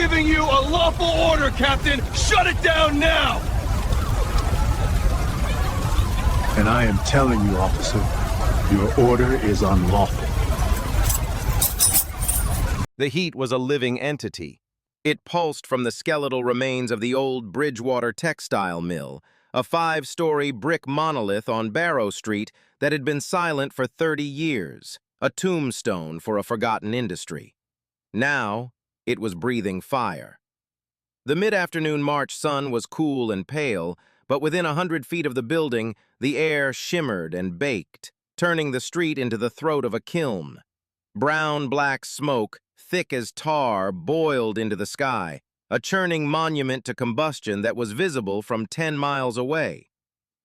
giving you a lawful order, Captain! Shut it down now! And I am telling you, officer, your order is unlawful. The heat was a living entity. It pulsed from the skeletal remains of the old Bridgewater textile mill, a 5-story brick monolith on Barrow Street that had been silent for 30 years, a tombstone for a forgotten industry. Now, it was breathing fire. The mid-afternoon March sun was cool and pale, but within 100 feet of the building, the air shimmered and baked, turning the street into the throat of a kiln. Brown-black smoke, thick as tar, boiled into the sky, a churning monument to combustion that was visible from 10 miles away.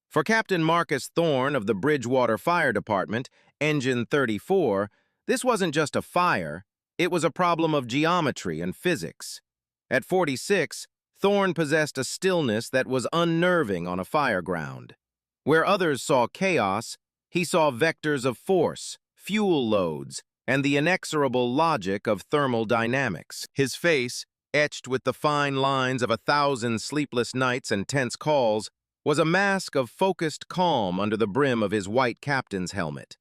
For Captain Marcus Thorne of the Bridgewater Fire Department, Engine 34, this wasn't just a fire, it was a problem of geometry and physics. At 46, Thorne possessed a stillness that was unnerving on a fire ground. Where others saw chaos, he saw vectors of force, fuel loads, and the inexorable logic of thermal dynamics. His face, etched with the fine lines of 1,000 sleepless nights and tense calls, was a mask of focused calm under the brim of his white captain's helmet.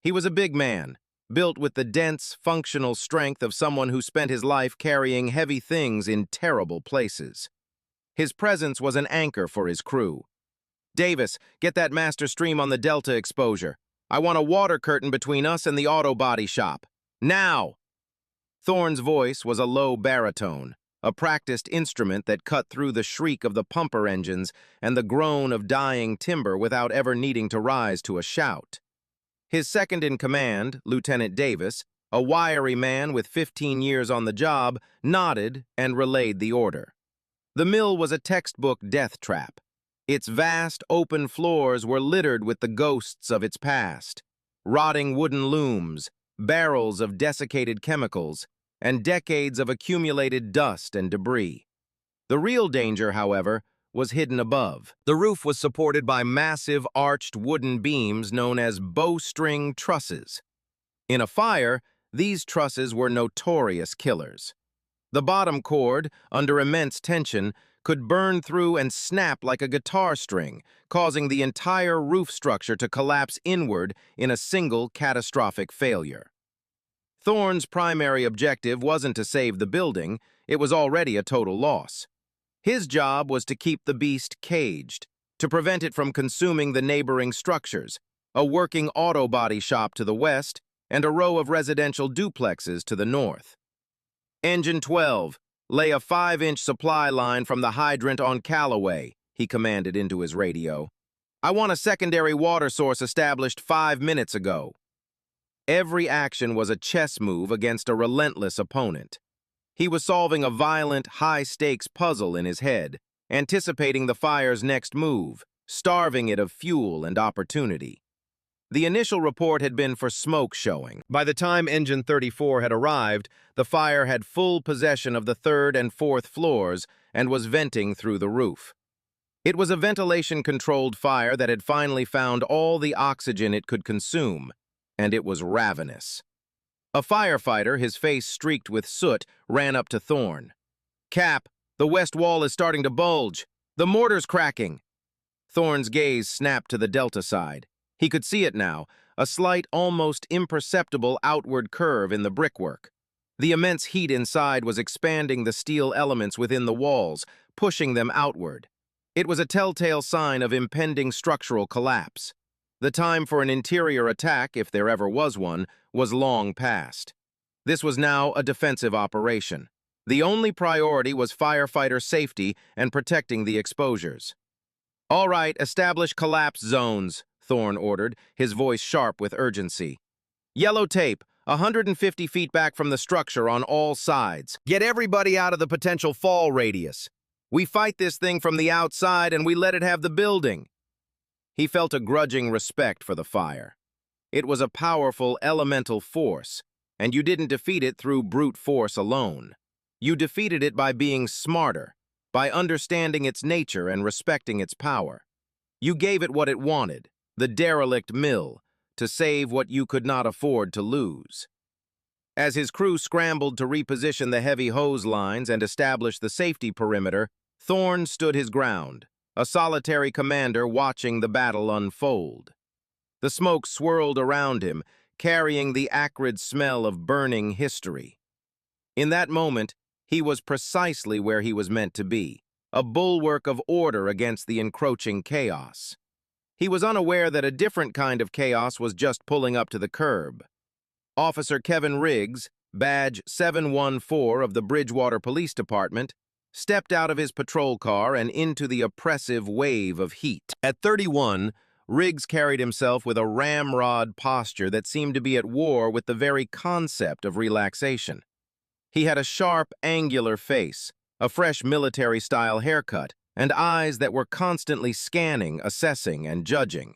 He was a big man, built with the dense, functional strength of someone who spent his life carrying heavy things in terrible places. His presence was an anchor for his crew. "Davis, get that master stream on the Delta exposure. I want a water curtain between us and the auto body shop. Now!" Thorne's voice was a low baritone, a practiced instrument that cut through the shriek of the pumper engines and the groan of dying timber without ever needing to rise to a shout. His second-in-command, Lieutenant Davis, a wiry man with 15 years on the job, nodded and relayed the order. The mill was a textbook death trap. Its vast, open floors were littered with the ghosts of its past, rotting wooden looms, barrels of desiccated chemicals, and decades of accumulated dust and debris. The real danger, however, was hidden above. The roof was supported by massive, arched wooden beams known as bowstring trusses. In a fire, these trusses were notorious killers. The bottom cord, under immense tension, could burn through and snap like a guitar string, causing the entire roof structure to collapse inward in a single catastrophic failure. Thorne's primary objective wasn't to save the building, it was already a total loss. His job was to keep the beast caged, to prevent it from consuming the neighboring structures, a working auto body shop to the west and a row of residential duplexes to the north. "Engine 12, lay a 5-inch supply line from the hydrant on Callaway," he commanded into his radio. "I want a secondary water source established 5 minutes ago." Every action was a chess move against a relentless opponent. He was solving a violent, high-stakes puzzle in his head, anticipating the fire's next move, starving it of fuel and opportunity. The initial report had been for smoke showing. By the time Engine 34 had arrived, the fire had full possession of the 3rd and 4th floors and was venting through the roof. It was a ventilation-controlled fire that had finally found all the oxygen it could consume, and it was ravenous. A firefighter, his face streaked with soot, ran up to Thorne. "Cap, the west wall is starting to bulge. The mortar's cracking." Thorne's gaze snapped to the Delta side. He could see it now, a slight, almost imperceptible outward curve in the brickwork. The immense heat inside was expanding the steel elements within the walls, pushing them outward. It was a telltale sign of impending structural collapse. The time for an interior attack, if there ever was one, was long past. This was now a defensive operation. The only priority was firefighter safety and protecting the exposures. "All right, establish collapse zones," Thorne ordered, his voice sharp with urgency. "Yellow tape, 150 feet back from the structure on all sides. Get everybody out of the potential fall radius. We fight this thing from the outside and we let it have the building." He felt a grudging respect for the fire. It was a powerful elemental force, and you didn't defeat it through brute force alone. You defeated it by being smarter, by understanding its nature and respecting its power. You gave it what it wanted, the derelict mill, to save what you could not afford to lose. As his crew scrambled to reposition the heavy hose lines and establish the safety perimeter, Thorne stood his ground, a solitary commander watching the battle unfold. The smoke swirled around him, carrying the acrid smell of burning history. In that moment, he was precisely where he was meant to be, a bulwark of order against the encroaching chaos. He was unaware that a different kind of chaos was just pulling up to the curb. Officer Kevin Riggs, badge 714 of the Bridgewater Police Department, stepped out of his patrol car and into the oppressive wave of heat. At 31, Riggs carried himself with a ramrod posture that seemed to be at war with the very concept of relaxation. He had a sharp, angular face, a fresh military-style haircut, and eyes that were constantly scanning, assessing, and judging.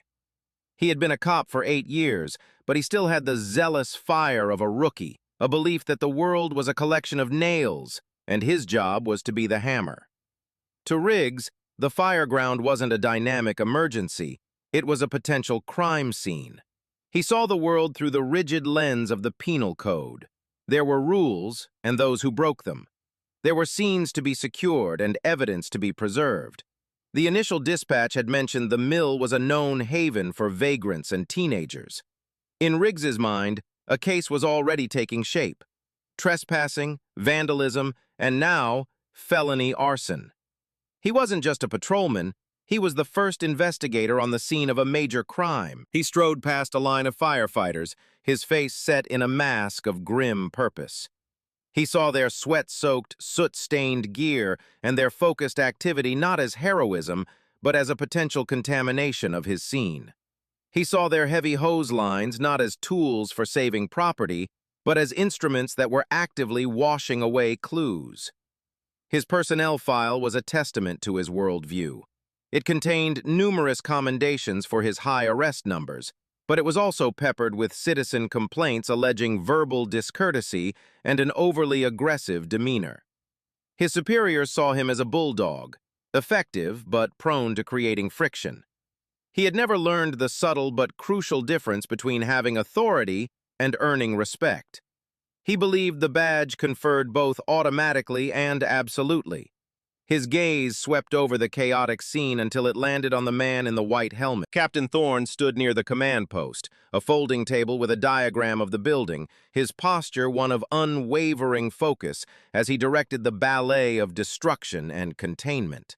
He had been a cop for 8 years, but he still had the zealous fire of a rookie, a belief that the world was a collection of nails, and his job was to be the hammer. To Riggs, the fireground wasn't a dynamic emergency, it was a potential crime scene. He saw the world through the rigid lens of the penal code. There were rules, and those who broke them. There were scenes to be secured and evidence to be preserved. The initial dispatch had mentioned the mill was a known haven for vagrants and teenagers. In Riggs's mind, a case was already taking shape. Trespassing, vandalism, and now, felony arson. He wasn't just a patrolman, he was the first investigator on the scene of a major crime. He strode past a line of firefighters, his face set in a mask of grim purpose. He saw their sweat-soaked, soot-stained gear and their focused activity not as heroism, but as a potential contamination of his scene. He saw their heavy hose lines not as tools for saving property, but as instruments that were actively washing away clues. His personnel file was a testament to his worldview. It contained numerous commendations for his high arrest numbers, but it was also peppered with citizen complaints alleging verbal discourtesy and an overly aggressive demeanor. His superiors saw him as a bulldog, effective but prone to creating friction. He had never learned the subtle but crucial difference between having authority and earning respect. He believed the badge conferred both automatically and absolutely. His gaze swept over the chaotic scene until it landed on the man in the white helmet. Captain Thorne stood near the command post, a folding table with a diagram of the building, his posture one of unwavering focus as he directed the ballet of destruction and containment.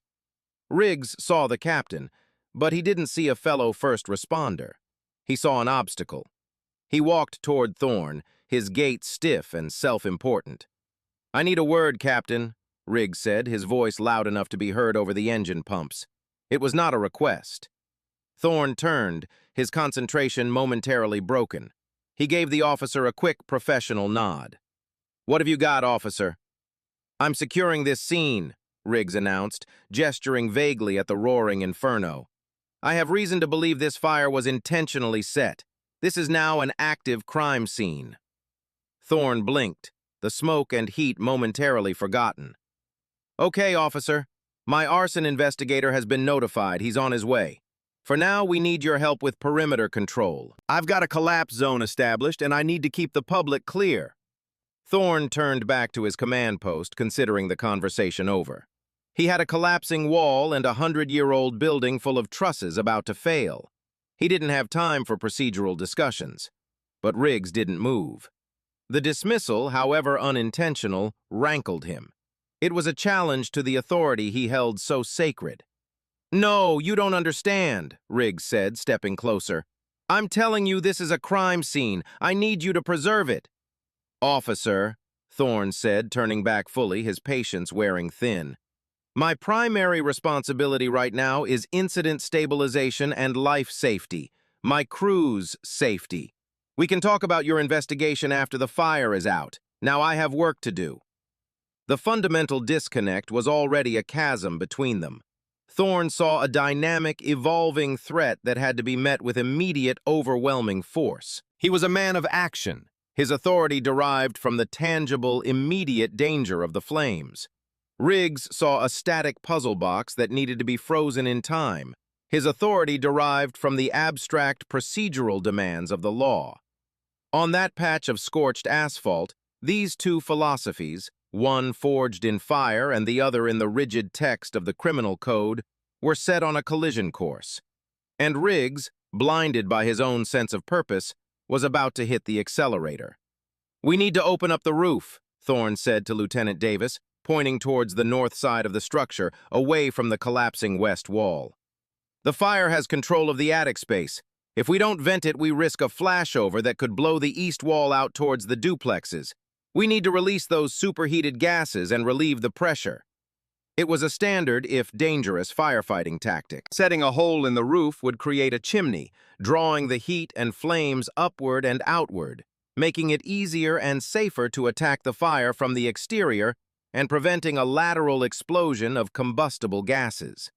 Riggs saw the captain, but he didn't see a fellow first responder. He saw an obstacle. He walked toward Thorne, his gait stiff and self-important. "I need a word, Captain," Riggs said, his voice loud enough to be heard over the engine pumps. It was not a request. Thorne turned, his concentration momentarily broken. He gave the officer a quick, professional nod. "What have you got, officer?" "I'm securing this scene," Riggs announced, gesturing vaguely at the roaring inferno. "I have reason to believe this fire was intentionally set. This is now an active crime scene." Thorne blinked, the smoke and heat momentarily forgotten. "Okay, officer. My arson investigator has been notified. He's on his way. For now, we need your help with perimeter control. I've got a collapse zone established, and I need to keep the public clear." Thorne turned back to his command post, considering the conversation over. He had a collapsing wall and a 100-year-old building full of trusses about to fail. He didn't have time for procedural discussions. But Riggs didn't move. The dismissal, however unintentional, rankled him. It was a challenge to the authority he held so sacred. "No, you don't understand," Riggs said, stepping closer. "I'm telling you this is a crime scene. I need you to preserve it." "Officer," Thorne said, turning back fully, his patience wearing thin. "My primary responsibility right now is incident stabilization and life safety, my crew's safety. We can talk about your investigation after the fire is out. Now I have work to do." The fundamental disconnect was already a chasm between them. Thorne saw a dynamic, evolving threat that had to be met with immediate, overwhelming force. He was a man of action. His authority derived from the tangible, immediate danger of the flames. Riggs saw a static puzzle box that needed to be frozen in time. His authority derived from the abstract procedural demands of the law. On that patch of scorched asphalt, these two philosophies, one forged in fire and the other in the rigid text of the criminal code, were set on a collision course. And Riggs, blinded by his own sense of purpose, was about to hit the accelerator. "We need to open up the roof," Thorne said to Lieutenant Davis, pointing towards the north side of the structure, away from the collapsing west wall. "The fire has control of the attic space. If we don't vent it, we risk a flashover that could blow the east wall out towards the duplexes. We need to release those superheated gases and relieve the pressure." It was a standard, if dangerous, firefighting tactic. Setting a hole in the roof would create a chimney, drawing the heat and flames upward and outward, making it easier and safer to attack the fire from the exterior and preventing a lateral explosion of combustible gases.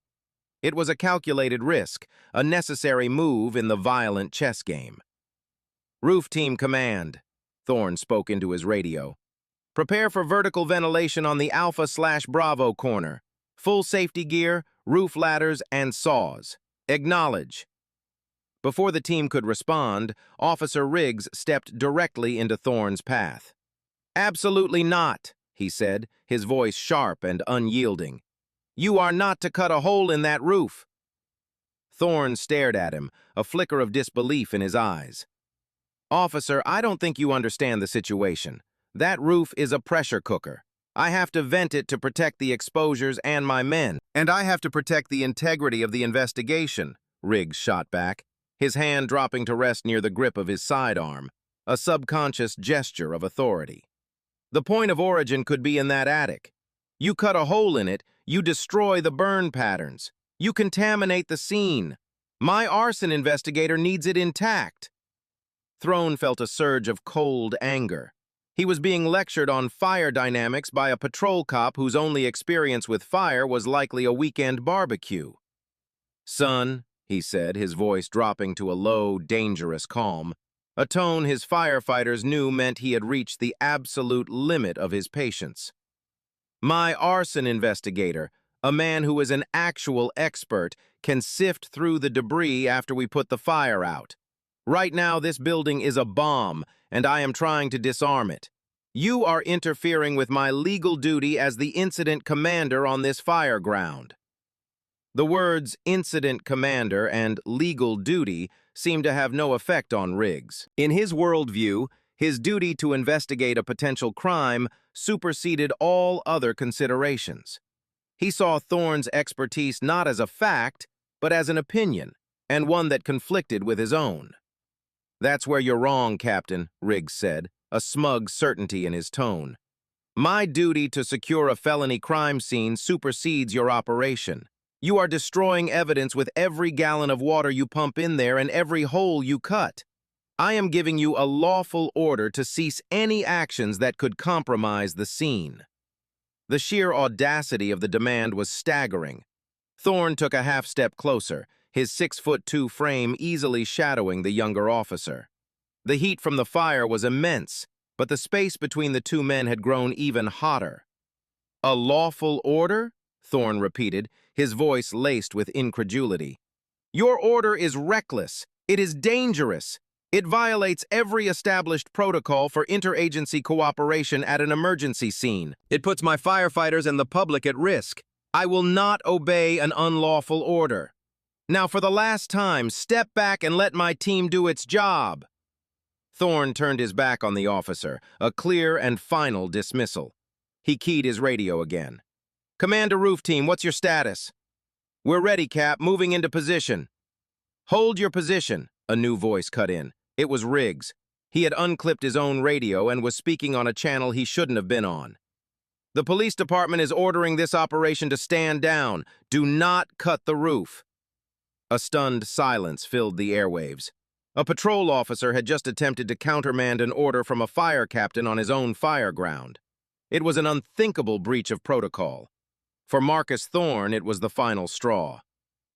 It was a calculated risk, a necessary move in the violent chess game. "Roof team command," Thorne spoke into his radio. "Prepare for vertical ventilation on the Alpha/Bravo corner. Full safety gear, roof ladders, and saws. Acknowledge." Before the team could respond, Officer Riggs stepped directly into Thorne's path. "Absolutely not," he said, his voice sharp and unyielding. "You are not to cut a hole in that roof." Thorne stared at him, a flicker of disbelief in his eyes. "Officer, I don't think you understand the situation. That roof is a pressure cooker. I have to vent it to protect the exposures and my men. And I have to protect the integrity of the investigation," Riggs shot back, his hand dropping to rest near the grip of his sidearm, a subconscious gesture of authority. "The point of origin could be in that attic. You cut a hole in it, you destroy the burn patterns. You contaminate the scene. My arson investigator needs it intact." Throne felt a surge of cold anger. He was being lectured on fire dynamics by a patrol cop whose only experience with fire was likely a weekend barbecue. "Son," he said, his voice dropping to a low, dangerous calm, a tone his firefighters knew meant he had reached the absolute limit of his patience. "My arson investigator, a man who is an actual expert, can sift through the debris after we put the fire out. Right now, this building is a bomb, and I am trying to disarm it. You are interfering with my legal duty as the incident commander on this fire ground." The words incident commander and legal duty seemed to have no effect on Riggs. In his worldview, his duty to investigate a potential crime superseded all other considerations. He saw Thorne's expertise not as a fact, but as an opinion, and one that conflicted with his own. "That's where you're wrong, Captain," Riggs said, a smug certainty in his tone. "My duty to secure a felony crime scene supersedes your operation. You are destroying evidence with every gallon of water you pump in there and every hole you cut. I am giving you a lawful order to cease any actions that could compromise the scene." The sheer audacity of the demand was staggering. Thorne took a half-step closer, his 6'2" frame easily shadowing the younger officer. The heat from the fire was immense, but the space between the two men had grown even hotter. "A lawful order?" Thorne repeated, his voice laced with incredulity. "Your order is reckless. It is dangerous. It violates every established protocol for interagency cooperation at an emergency scene. It puts my firefighters and the public at risk. I will not obey an unlawful order. Now, for the last time, step back and let my team do its job." Thorne turned his back on the officer, a clear and final dismissal. He keyed his radio again. "Commander Roof Team, what's your status?" "We're ready, Cap, moving into position." "Hold your position," a new voice cut in. It was Riggs. He had unclipped his own radio and was speaking on a channel he shouldn't have been on. "The police department is ordering this operation to stand down. Do not cut the roof." A stunned silence filled the airwaves. A patrol officer had just attempted to countermand an order from a fire captain on his own fire ground. It was an unthinkable breach of protocol. For Marcus Thorne, it was the final straw.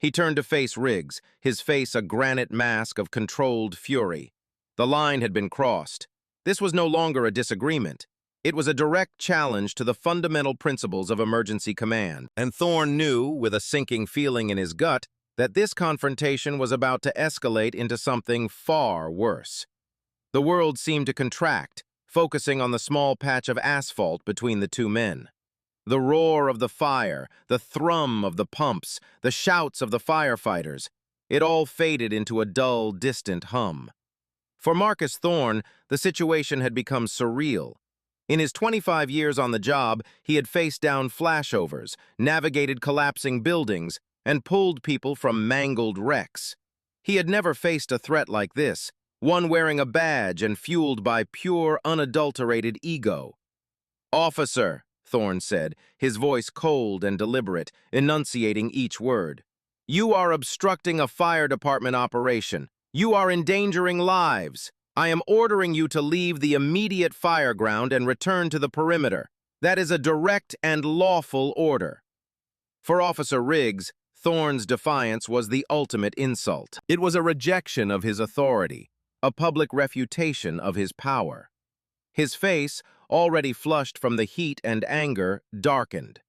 He turned to face Riggs, his face a granite mask of controlled fury. The line had been crossed. This was no longer a disagreement. It was a direct challenge to the fundamental principles of emergency command, and Thorne knew, with a sinking feeling in his gut, that this confrontation was about to escalate into something far worse. The world seemed to contract, focusing on the small patch of asphalt between the two men. The roar of the fire, the thrum of the pumps, the shouts of the firefighters, it all faded into a dull, distant hum. For Marcus Thorne, the situation had become surreal. In his 25 years on the job, he had faced down flashovers, navigated collapsing buildings, and pulled people from mangled wrecks. He had never faced a threat like this, one wearing a badge and fueled by pure, unadulterated ego. "Officer," Thorne said, his voice cold and deliberate, enunciating each word. "You are obstructing a fire department operation. You are endangering lives. I am ordering you to leave the immediate fire ground and return to the perimeter. That is a direct and lawful order." For Officer Riggs, Thorne's defiance was the ultimate insult. It was a rejection of his authority, a public refutation of his power. His face, already flushed from the heat and anger, darkened.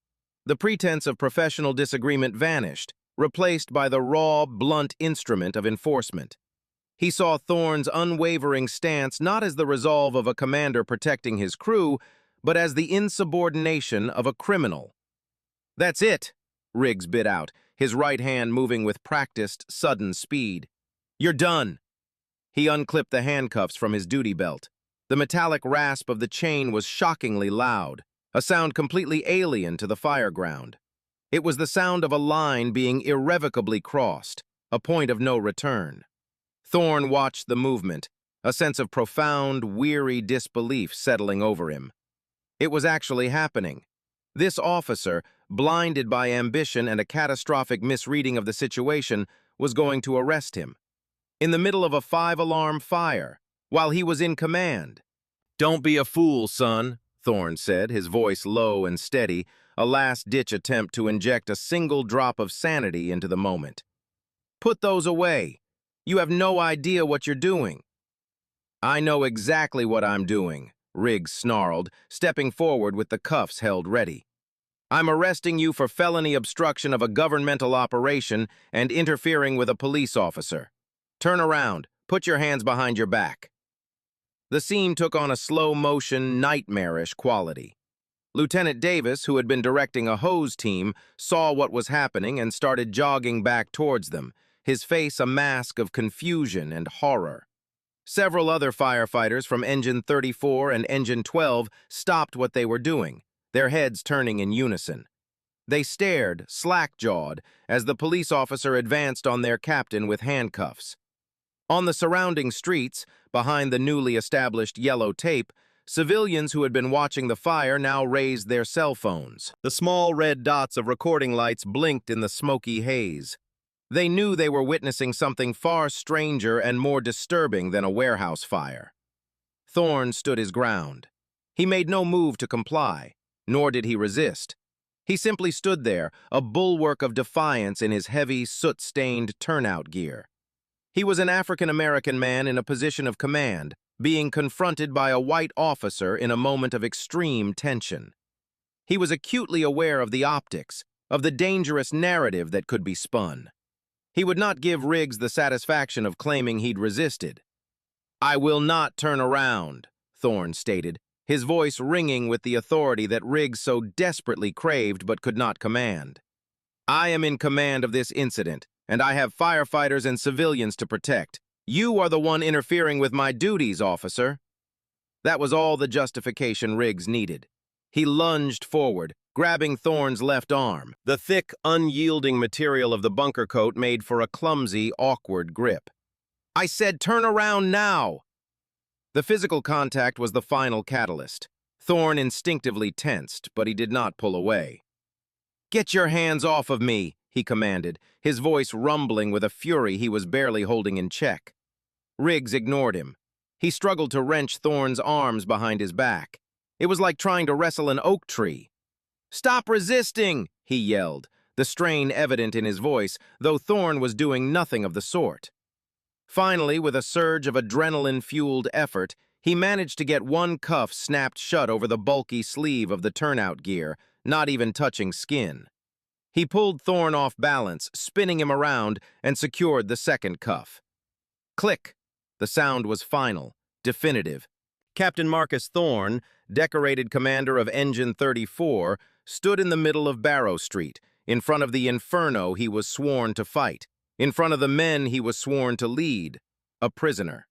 The pretense of professional disagreement vanished, replaced by the raw, blunt instrument of enforcement. He saw Thorne's unwavering stance not as the resolve of a commander protecting his crew, but as the insubordination of a criminal. "That's it," Riggs bit out, his right hand moving with practiced, sudden speed. "You're done." He unclipped the handcuffs from his duty belt. The metallic rasp of the chain was shockingly loud, a sound completely alien to the fire ground. It was the sound of a line being irrevocably crossed, a point of no return. Thorne watched the movement, a sense of profound, weary disbelief settling over him. It was actually happening. This officer, blinded by ambition and a catastrophic misreading of the situation, was going to arrest him. In the middle of a 5-alarm fire, while he was in command. "Don't be a fool, son," Thorne said, his voice low and steady, a last-ditch attempt to inject a single drop of sanity into the moment. "Put those away. You have no idea what you're doing." "I know exactly what I'm doing," Riggs snarled, stepping forward with the cuffs held ready. "I'm arresting you for felony obstruction of a governmental operation and interfering with a police officer. Turn around. Put your hands behind your back." The scene took on a slow-motion, nightmarish quality. Lieutenant Davis, who had been directing a hose team, saw what was happening and started jogging back towards them, his face a mask of confusion and horror. Several other firefighters from Engine 34 and Engine 12 stopped what they were doing, their heads turning in unison. They stared, slack-jawed, as the police officer advanced on their captain with handcuffs. On the surrounding streets, behind the newly established yellow tape, civilians who had been watching the fire now raised their cell phones. The small red dots of recording lights blinked in the smoky haze. They knew they were witnessing something far stranger and more disturbing than a warehouse fire. Thorne stood his ground. He made no move to comply, nor did he resist. He simply stood there, a bulwark of defiance in his heavy, soot-stained turnout gear. He was an African-American man in a position of command, being confronted by a white officer in a moment of extreme tension. He was acutely aware of the optics, of the dangerous narrative that could be spun. He would not give Riggs the satisfaction of claiming he'd resisted. "I will not turn around," Thorne stated, his voice ringing with the authority that Riggs so desperately craved but could not command. "I am in command of this incident, and I have firefighters and civilians to protect. You are the one interfering with my duties, officer." That was all the justification Riggs needed. He lunged forward, grabbing Thorne's left arm. The thick, unyielding material of the bunker coat made for a clumsy, awkward grip. "I said turn around now!" The physical contact was the final catalyst. Thorne instinctively tensed, but he did not pull away. "Get your hands off of me," he commanded, his voice rumbling with a fury he was barely holding in check. Riggs ignored him. He struggled to wrench Thorne's arms behind his back. It was like trying to wrestle an oak tree. "Stop resisting!" he yelled, the strain evident in his voice, though Thorne was doing nothing of the sort. Finally, with a surge of adrenaline-fueled effort, he managed to get one cuff snapped shut over the bulky sleeve of the turnout gear, not even touching skin. He pulled Thorne off balance, spinning him around, and secured the second cuff. Click! The sound was final. definitive. Captain Marcus Thorne, decorated commander of Engine 34, stood in the middle of Barrow Street, in front of the inferno he was sworn to fight, in front of the men he was sworn to lead, a prisoner.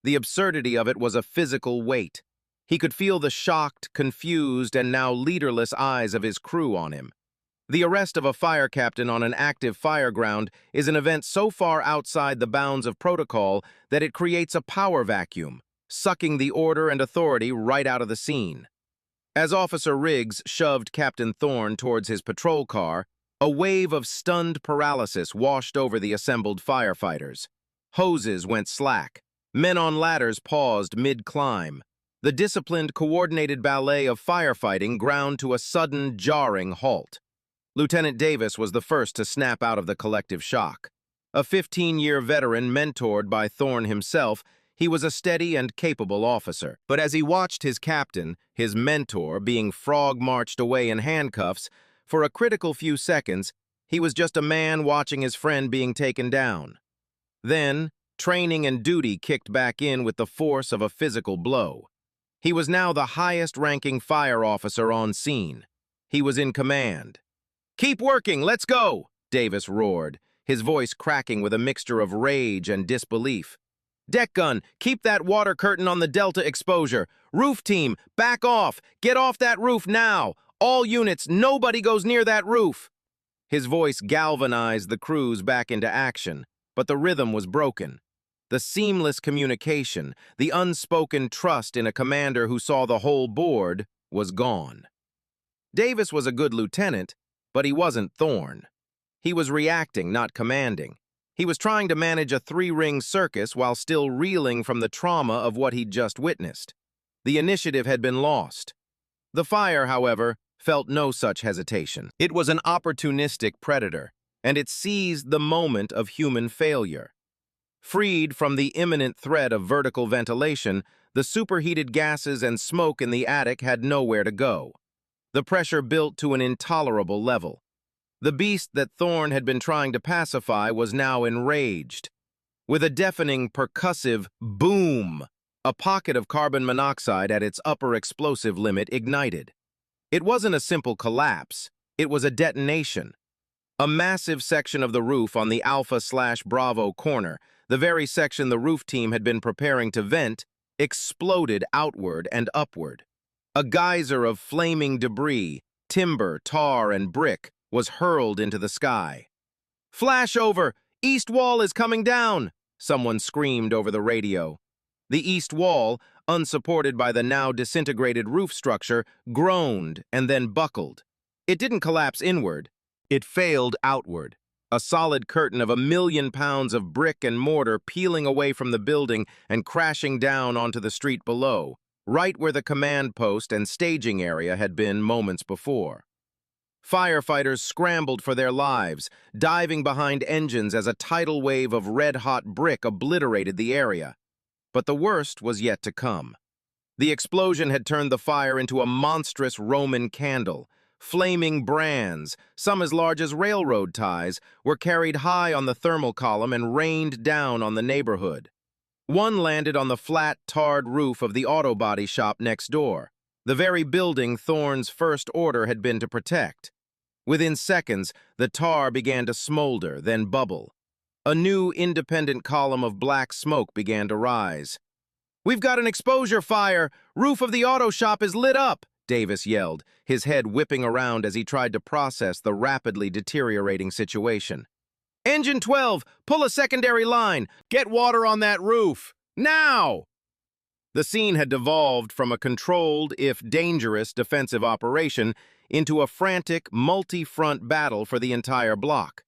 The absurdity of it was a physical weight. He could feel the shocked, confused, and now leaderless eyes of his crew on him. The arrest of a fire captain on an active fire ground is an event so far outside the bounds of protocol that it creates a power vacuum, sucking the order and authority right out of the scene. As Officer Riggs shoved Captain Thorne towards his patrol car, a wave of stunned paralysis washed over the assembled firefighters. Hoses went slack. Men on ladders paused mid-climb. The disciplined, coordinated ballet of firefighting ground to a sudden, jarring halt. Lieutenant Davis was the first to snap out of the collective shock. A 15-year veteran mentored by Thorne himself, he was a steady and capable officer. But as he watched his captain, his mentor, being frog-marched away in handcuffs, for a critical few seconds, he was just a man watching his friend being taken down. Then, training and duty kicked back in with the force of a physical blow. He was now the highest-ranking fire officer on scene. He was in command. "Keep working, let's go!" Davis roared, his voice cracking with a mixture of rage and disbelief. "Deck gun, keep that water curtain on the Delta exposure. Roof team, back off! Get off that roof now! All units, nobody goes near that roof!" His voice galvanized the crews back into action, but the rhythm was broken. The seamless communication, the unspoken trust in a commander who saw the whole board, was gone. Davis was a good lieutenant, but he wasn't Thorne. He was reacting, not commanding. He was trying to manage a three-ring circus while still reeling from the trauma of what he'd just witnessed. The initiative had been lost. The fire, however, felt no such hesitation. It was an opportunistic predator, and it seized the moment of human failure. Freed from the imminent threat of vertical ventilation, the superheated gases and smoke in the attic had nowhere to go. The pressure built to an intolerable level. The beast that Thorne had been trying to pacify was now enraged. With a deafening, percussive boom, a pocket of carbon monoxide at its upper explosive limit ignited. It wasn't a simple collapse, it was a detonation. A massive section of the roof on the Alpha/Bravo corner, the very section the roof team had been preparing to vent, exploded outward and upward. A geyser of flaming debris, timber, tar, and brick was hurled into the sky. "Flash over! East wall is coming down!" someone screamed over the radio. The east wall, unsupported by the now disintegrated roof structure, groaned and then buckled. It didn't collapse inward. It failed outward. A solid curtain of 1,000,000 pounds of brick and mortar peeling away from the building and crashing down onto the street below, right where the command post and staging area had been moments before. Firefighters scrambled for their lives, diving behind engines as a tidal wave of red-hot brick obliterated the area. But the worst was yet to come. The explosion had turned the fire into a monstrous Roman candle. Flaming brands, some as large as railroad ties, were carried high on the thermal column and rained down on the neighborhood. One landed on the flat, tarred roof of the auto body shop next door, the very building Thorne's first order had been to protect. Within seconds, the tar began to smolder, then bubble. A new independent column of black smoke began to rise. "We've got an exposure fire! Roof of the auto shop is lit up!" Davis yelled, his head whipping around as he tried to process the rapidly deteriorating situation. "Engine 12, pull a secondary line! Get water on that roof! Now!" The scene had devolved from a controlled, if dangerous, defensive operation into a frantic, multi-front battle for the entire block.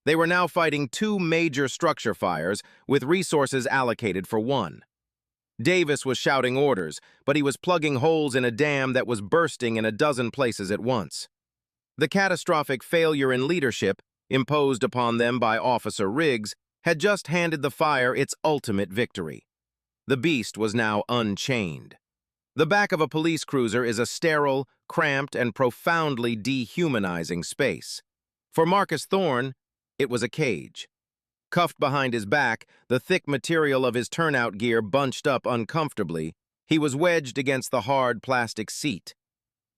They were now fighting two major structure fires, with resources allocated for one. Davis was shouting orders, but he was plugging holes in a dam that was bursting in a dozen places at once. The catastrophic failure in leadership, imposed upon them by Officer Riggs, had just handed the fire its ultimate victory. The beast was now unchained. The back of a police cruiser is a sterile, cramped, and profoundly dehumanizing space. For Marcus Thorne, it was a cage. Cuffed behind his back, the thick material of his turnout gear bunched up uncomfortably, he was wedged against the hard plastic seat.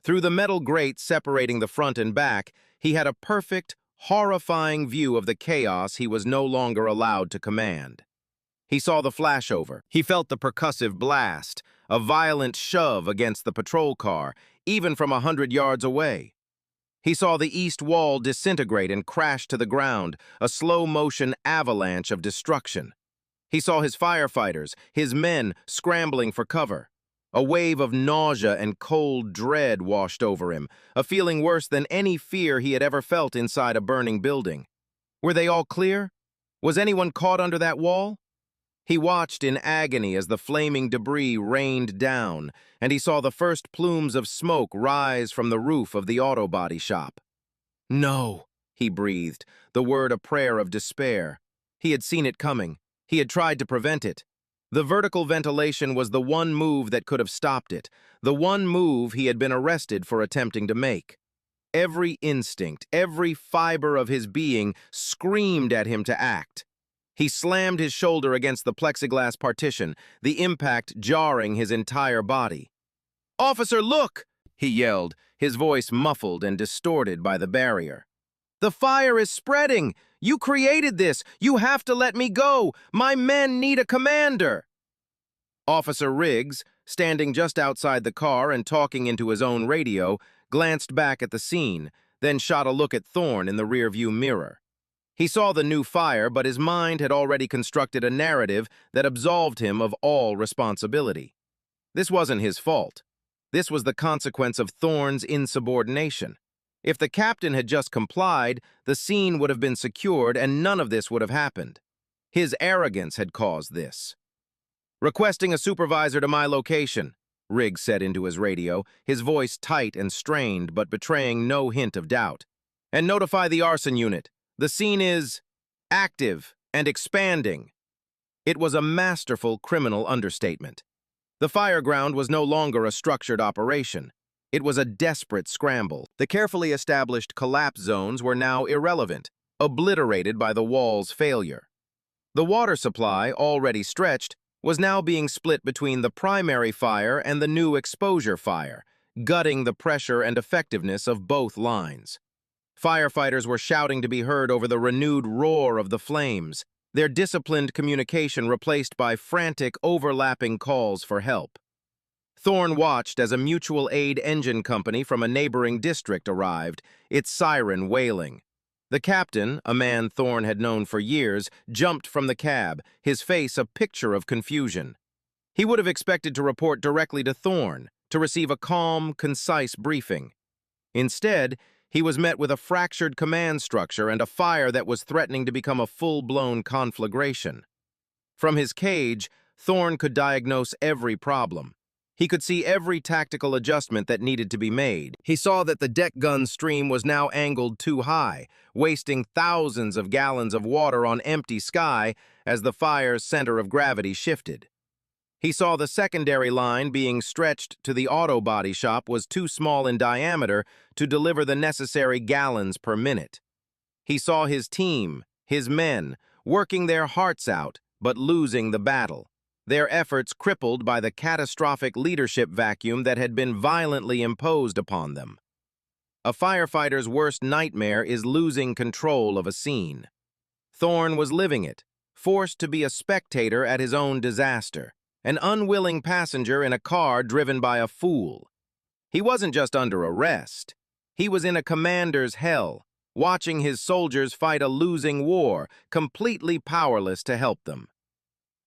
Through the metal grate separating the front and back, he had a perfect, horrifying view of the chaos he was no longer allowed to command. He saw the flashover. He felt the percussive blast, a violent shove against the patrol car, even from 100 yards away. He saw the east wall disintegrate and crash to the ground, a slow-motion avalanche of destruction. He saw his firefighters, his men, scrambling for cover. A wave of nausea and cold dread washed over him, a feeling worse than any fear he had ever felt inside a burning building. Were they all clear? Was anyone caught under that wall? He watched in agony as the flaming debris rained down, and he saw the first plumes of smoke rise from the roof of the auto body shop. No, he breathed, the word a prayer of despair. He had seen it coming. He had tried to prevent it. The vertical ventilation was the one move that could have stopped it, the one move he had been arrested for attempting to make. Every instinct, every fiber of his being screamed at him to act. He slammed his shoulder against the plexiglass partition, the impact jarring his entire body. "Officer, look!" he yelled, his voice muffled and distorted by the barrier. "The fire is spreading! You created this! You have to let me go! My men need a commander!" Officer Riggs, standing just outside the car and talking into his own radio, glanced back at the scene, then shot a look at Thorne in the rearview mirror. He saw the new fire, but his mind had already constructed a narrative that absolved him of all responsibility. This wasn't his fault. This was the consequence of Thorne's insubordination. If the captain had just complied, the scene would have been secured and none of this would have happened. His arrogance had caused this. "Requesting a supervisor to my location," Riggs said into his radio, his voice tight and strained but betraying no hint of doubt. "And notify the arson unit. The scene is active and expanding." It was a masterful criminal understatement. The fireground was no longer a structured operation. It was a desperate scramble. The carefully established collapse zones were now irrelevant, obliterated by the wall's failure. The water supply, already stretched, was now being split between the primary fire and the new exposure fire, gutting the pressure and effectiveness of both lines. Firefighters were shouting to be heard over the renewed roar of the flames, their disciplined communication replaced by frantic, overlapping calls for help. Thorne watched as a mutual aid engine company from a neighboring district arrived, its siren wailing. The captain, a man Thorne had known for years, jumped from the cab, his face a picture of confusion. He would have expected to report directly to Thorne, to receive a calm, concise briefing. Instead, he was met with a fractured command structure and a fire that was threatening to become a full-blown conflagration. From his cage, Thorne could diagnose every problem. He could see every tactical adjustment that needed to be made. He saw that the deck gun stream was now angled too high, wasting thousands of gallons of water on empty sky as the fire's center of gravity shifted. He saw the secondary line being stretched to the auto body shop was too small in diameter to deliver the necessary gallons per minute. He saw his team, his men, working their hearts out, but losing the battle, their efforts crippled by the catastrophic leadership vacuum that had been violently imposed upon them. A firefighter's worst nightmare is losing control of a scene. Thorne was living it, forced to be a spectator at his own disaster. An unwilling passenger in a car driven by a fool. He wasn't just under arrest. He was in a commander's hell, watching his soldiers fight a losing war, completely powerless to help them.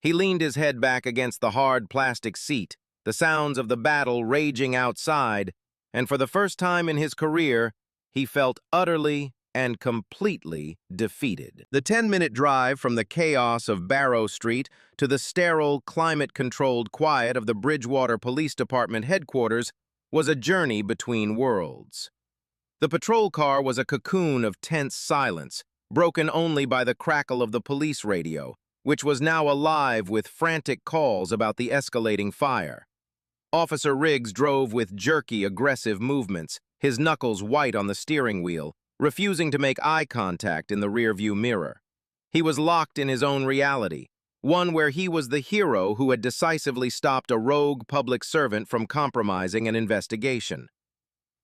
He leaned his head back against the hard plastic seat, the sounds of the battle raging outside, and for the first time in his career, he felt utterly and completely defeated. The 10-minute drive from the chaos of Barrow Street to the sterile, climate-controlled quiet of the Bridgewater Police Department headquarters was a journey between worlds. The patrol car was a cocoon of tense silence, broken only by the crackle of the police radio, which was now alive with frantic calls about the escalating fire. Officer Riggs drove with jerky, aggressive movements, his knuckles white on the steering wheel, refusing to make eye contact in the rearview mirror. He was locked in his own reality, one where he was the hero who had decisively stopped a rogue public servant from compromising an investigation.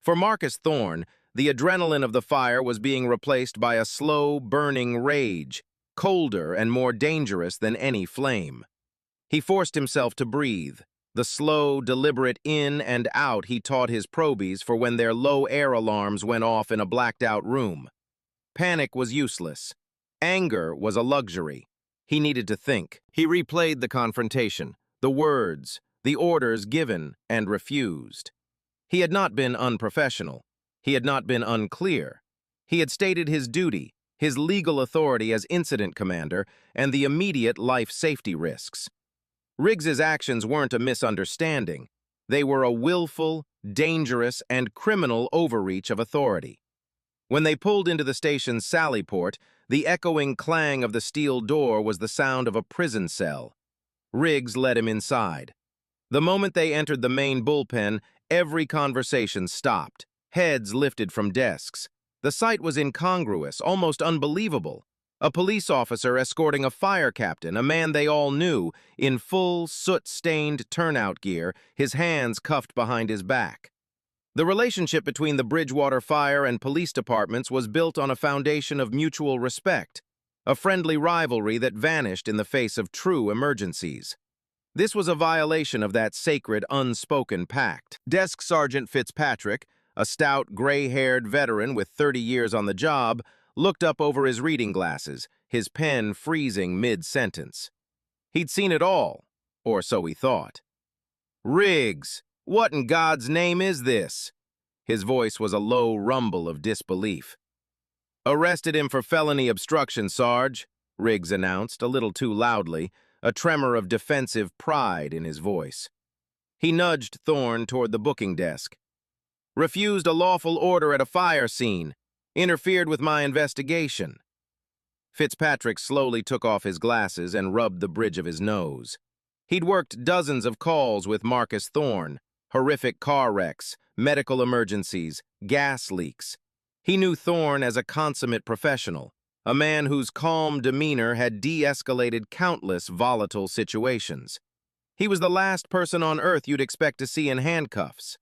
For Marcus Thorne, the adrenaline of the fire was being replaced by a slow, burning rage, colder and more dangerous than any flame. He forced himself to breathe, the slow, deliberate in and out he taught his probies for when their low air alarms went off in a blacked-out room. Panic was useless. Anger was a luxury. He needed to think. He replayed the confrontation, the words, the orders given and refused. He had not been unprofessional. He had not been unclear. He had stated his duty, his legal authority as incident commander, and the immediate life safety risks. Riggs's actions weren't a misunderstanding. They were a willful, dangerous, and criminal overreach of authority. When they pulled into the station's sally port, the echoing clang of the steel door was the sound of a prison cell. Riggs led him inside. The moment they entered the main bullpen, every conversation stopped. Heads lifted from desks. The sight was incongruous, almost unbelievable. A police officer escorting a fire captain, a man they all knew, in full, soot-stained turnout gear, his hands cuffed behind his back. The relationship between the Bridgewater Fire and police departments was built on a foundation of mutual respect, a friendly rivalry that vanished in the face of true emergencies. This was a violation of that sacred, unspoken pact. Desk Sergeant Fitzpatrick, a stout, gray-haired veteran with 30 years on the job, looked up over his reading glasses, his pen freezing mid-sentence. He'd seen it all, or so he thought. "Riggs, what in God's name is this?" His voice was a low rumble of disbelief. "Arrested him for felony obstruction, Sarge," Riggs announced, a little too loudly, a tremor of defensive pride in his voice. He nudged Thorne toward the booking desk. "Refused a lawful order at a fire scene. Interfered with my investigation." Fitzpatrick slowly took off his glasses and rubbed the bridge of his nose. He'd worked dozens of calls with Marcus Thorne, horrific car wrecks, medical emergencies, gas leaks. He knew Thorne as a consummate professional, a man whose calm demeanor had de-escalated countless volatile situations. He was the last person on Earth you'd expect to see in handcuffs.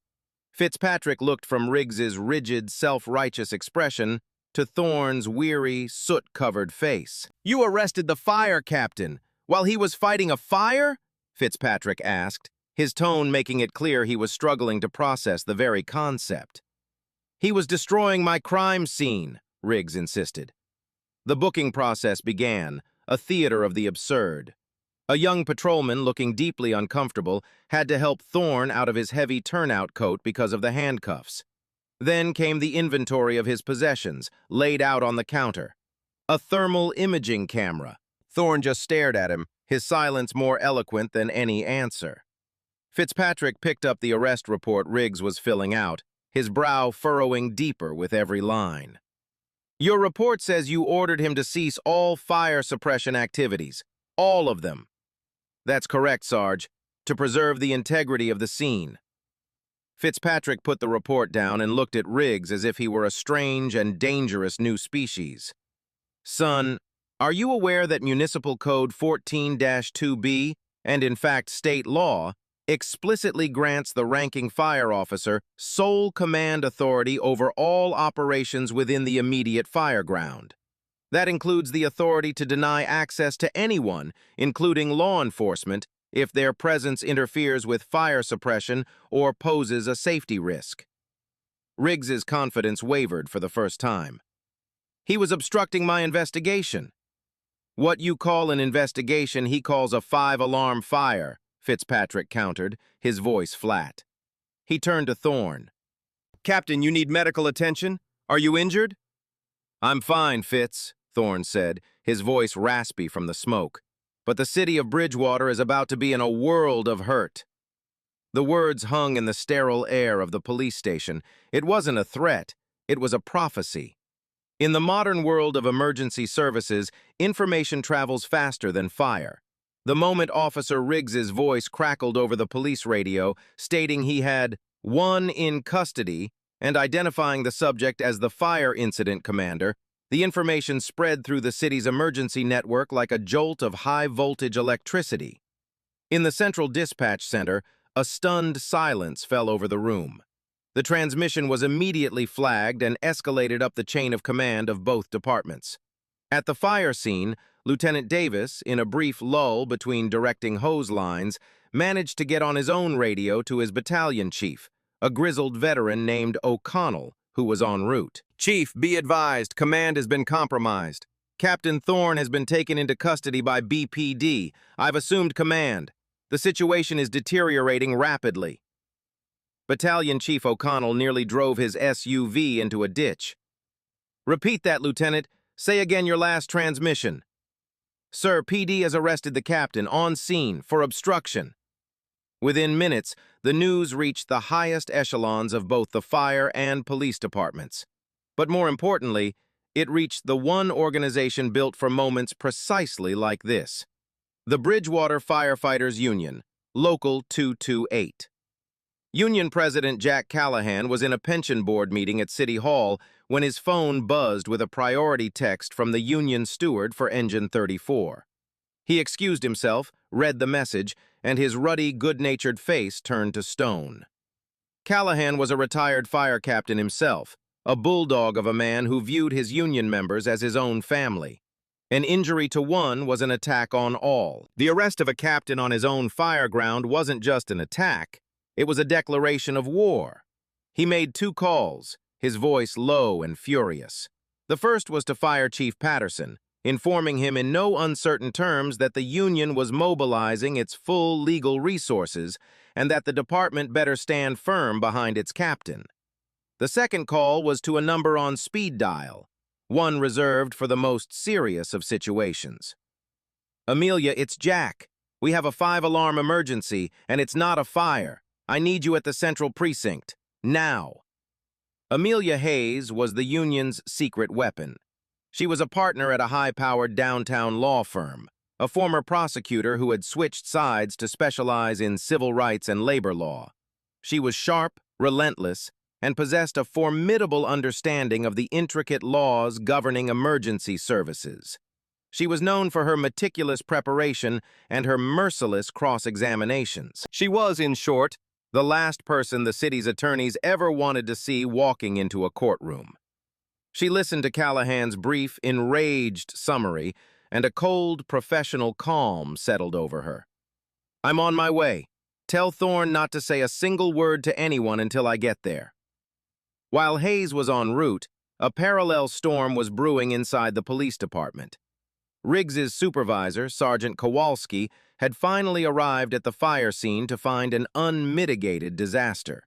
Fitzpatrick looked from Riggs's rigid, self-righteous expression to Thorne's weary, soot-covered face. "You arrested the fire captain while he was fighting a fire?" Fitzpatrick asked, his tone making it clear he was struggling to process the very concept. "He was destroying my crime scene," Riggs insisted. The booking process began, a theater of the absurd. A young patrolman, looking deeply uncomfortable, had to help Thorne out of his heavy turnout coat because of the handcuffs. Then came the inventory of his possessions, laid out on the counter. A thermal imaging camera. Thorne just stared at him, his silence more eloquent than any answer. Fitzpatrick picked up the arrest report Riggs was filling out, his brow furrowing deeper with every line. "Your report says you ordered him to cease all fire suppression activities. All of them." "That's correct, Sarge. To preserve the integrity of the scene." Fitzpatrick put the report down and looked at Riggs as if he were a strange and dangerous new species. "Son, are you aware that Municipal Code 14-2B, and in fact state law, explicitly grants the ranking fire officer sole command authority over all operations within the immediate fire ground? That includes the authority to deny access to anyone, including law enforcement, if their presence interferes with fire suppression or poses a safety risk." Riggs's confidence wavered for the first time. "He was obstructing my investigation." "What you call an investigation, he calls a 5-alarm fire," Fitzpatrick countered, his voice flat. He turned to Thorne. "Captain, you need medical attention? Are you injured?" "I'm fine, Fitz," Thorne said, his voice raspy from the smoke. "But the city of Bridgewater is about to be in a world of hurt." The words hung in the sterile air of the police station. It wasn't a threat, it was a prophecy. In the modern world of emergency services, information travels faster than fire. The moment Officer Riggs's voice crackled over the police radio, stating he had one in custody and identifying the subject as the fire incident commander, The information spread through the city's emergency network like a jolt of high-voltage electricity. In the central dispatch center, a stunned silence fell over the room. The transmission was immediately flagged and escalated up the chain of command of both departments. At the fire scene, Lieutenant Davis, in a brief lull between directing hose lines, managed to get on his own radio to his battalion chief, a grizzled veteran named O'Connell, who was en route. "Chief, be advised, command has been compromised. Captain Thorne has been taken into custody by BPD. I've assumed command. The situation is deteriorating rapidly." Battalion Chief O'Connell nearly drove his SUV into a ditch. "Repeat that, Lieutenant. Say again your last transmission." "Sir, PD has arrested the captain on scene for obstruction." Within minutes, the news reached the highest echelons of both the fire and police departments. But more importantly, it reached the one organization built for moments precisely like this: the Bridgewater Firefighters Union, Local 228. Union President Jack Callahan was in a pension board meeting at City Hall when his phone buzzed with a priority text from the union steward for Engine 34. He excused himself, read the message, and his ruddy, good-natured face turned to stone. Callahan was a retired fire captain himself, a bulldog of a man who viewed his union members as his own family. An injury to one was an attack on all. The arrest of a captain on his own fire ground wasn't just an attack, it was a declaration of war. He made 2 calls, his voice low and furious. The first was to Fire Chief Patterson, informing him in no uncertain terms that the union was mobilizing its full legal resources and that the department better stand firm behind its captain. The second call was to a number on speed dial, one reserved for the most serious of situations. "Amelia, it's Jack. We have a 5-alarm emergency, and it's not a fire. I need you at the Central Precinct, now." Amelia Hayes was the union's secret weapon. She was a partner at a high-powered downtown law firm, a former prosecutor who had switched sides to specialize in civil rights and labor law. She was sharp, relentless, and possessed a formidable understanding of the intricate laws governing emergency services. She was known for her meticulous preparation and her merciless cross-examinations. She was, in short, the last person the city's attorneys ever wanted to see walking into a courtroom. She listened to Callahan's brief, enraged summary, and a cold, professional calm settled over her. "I'm on my way. Tell Thorne not to say a single word to anyone until I get there." While Hayes was en route, a parallel storm was brewing inside the police department. Riggs's supervisor, Sergeant Kowalski, had finally arrived at the fire scene to find an unmitigated disaster.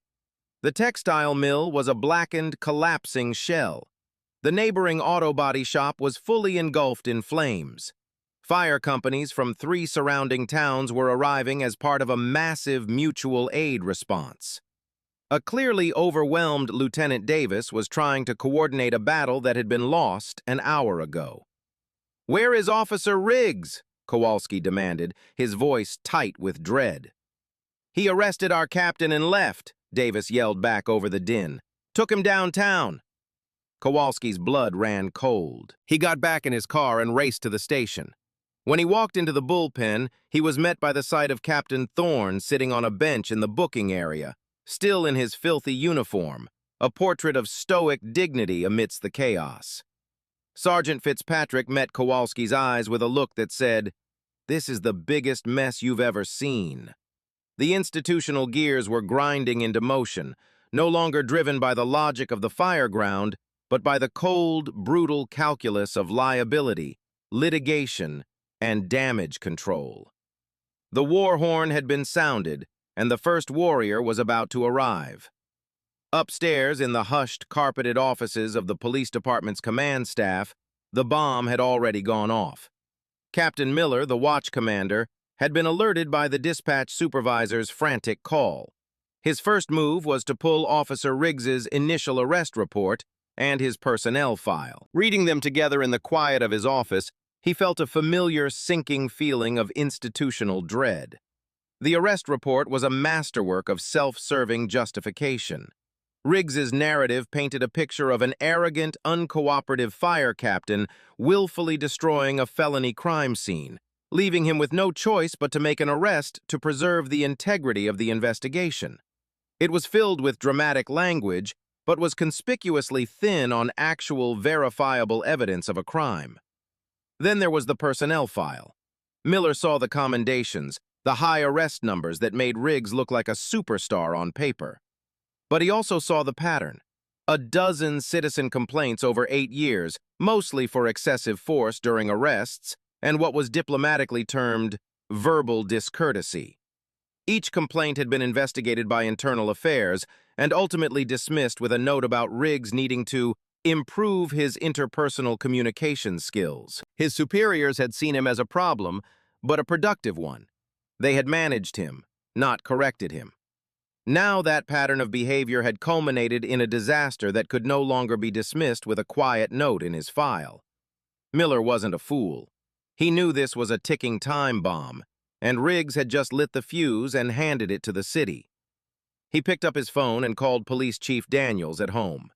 The textile mill was a blackened, collapsing shell. The neighboring auto body shop was fully engulfed in flames. Fire companies from 3 surrounding towns were arriving as part of a massive mutual aid response. A clearly overwhelmed Lieutenant Davis was trying to coordinate a battle that had been lost an hour ago. "Where is Officer Riggs?" Kowalski demanded, his voice tight with dread. "He arrested our captain and left," Davis yelled back over the din. "Took him downtown." Kowalski's blood ran cold. He got back in his car and raced to the station. When he walked into the bullpen, he was met by the sight of Captain Thorne sitting on a bench in the booking area, still in his filthy uniform, a portrait of stoic dignity amidst the chaos. Sergeant Fitzpatrick met Kowalski's eyes with a look that said, "This is the biggest mess you've ever seen." The institutional gears were grinding into motion, no longer driven by the logic of the fireground, but by the cold, brutal calculus of liability, litigation, and damage control. The war horn had been sounded, and the first warrior was about to arrive. Upstairs, in the hushed, carpeted offices of the police department's command staff, the bomb had already gone off. Captain Miller, the watch commander, had been alerted by the dispatch supervisor's frantic call. His first move was to pull Officer Riggs's initial arrest report and his personnel file. Reading them together in the quiet of his office, he felt a familiar, sinking feeling of institutional dread. The arrest report was a masterwork of self-serving justification. Riggs's narrative painted a picture of an arrogant, uncooperative fire captain willfully destroying a felony crime scene, leaving him with no choice but to make an arrest to preserve the integrity of the investigation. It was filled with dramatic language, but was conspicuously thin on actual, verifiable evidence of a crime. Then there was the personnel file. Miller saw the commendations, the high arrest numbers that made Riggs look like a superstar on paper. But he also saw the pattern. A dozen citizen complaints over 8 years, mostly for excessive force during arrests, and what was diplomatically termed verbal discourtesy. Each complaint had been investigated by Internal Affairs and ultimately dismissed with a note about Riggs needing to improve his interpersonal communication skills. His superiors had seen him as a problem, but a productive one. They had managed him, not corrected him. Now that pattern of behavior had culminated in a disaster that could no longer be dismissed with a quiet note in his file. Miller wasn't a fool. He knew this was a ticking time bomb, and Riggs had just lit the fuse and handed it to the city. He picked up his phone and called Police Chief Daniels at home.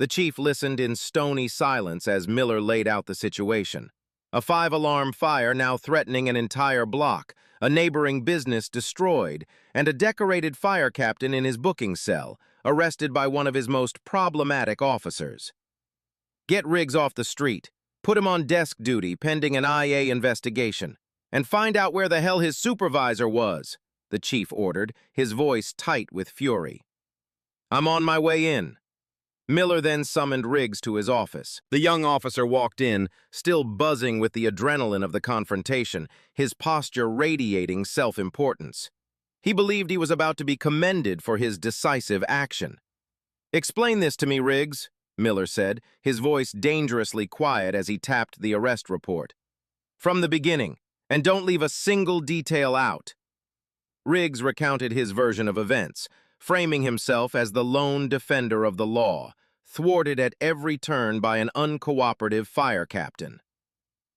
The chief listened in stony silence as Miller laid out the situation. A 5-alarm fire now threatening an entire block, a neighboring business destroyed, and a decorated fire captain in his booking cell, arrested by one of his most problematic officers. Get Riggs off the street, put him on desk duty pending an IA investigation, and find out where the hell his supervisor was, the chief ordered, his voice tight with fury. I'm on my way in. Miller then summoned Riggs to his office. The young officer walked in, still buzzing with the adrenaline of the confrontation, his posture radiating self-importance. He believed he was about to be commended for his decisive action. Explain this to me, Riggs, Miller said, his voice dangerously quiet as he tapped the arrest report. From the beginning, and don't leave a single detail out. Riggs recounted his version of events, framing himself as the lone defender of the law, thwarted at every turn by an uncooperative fire captain.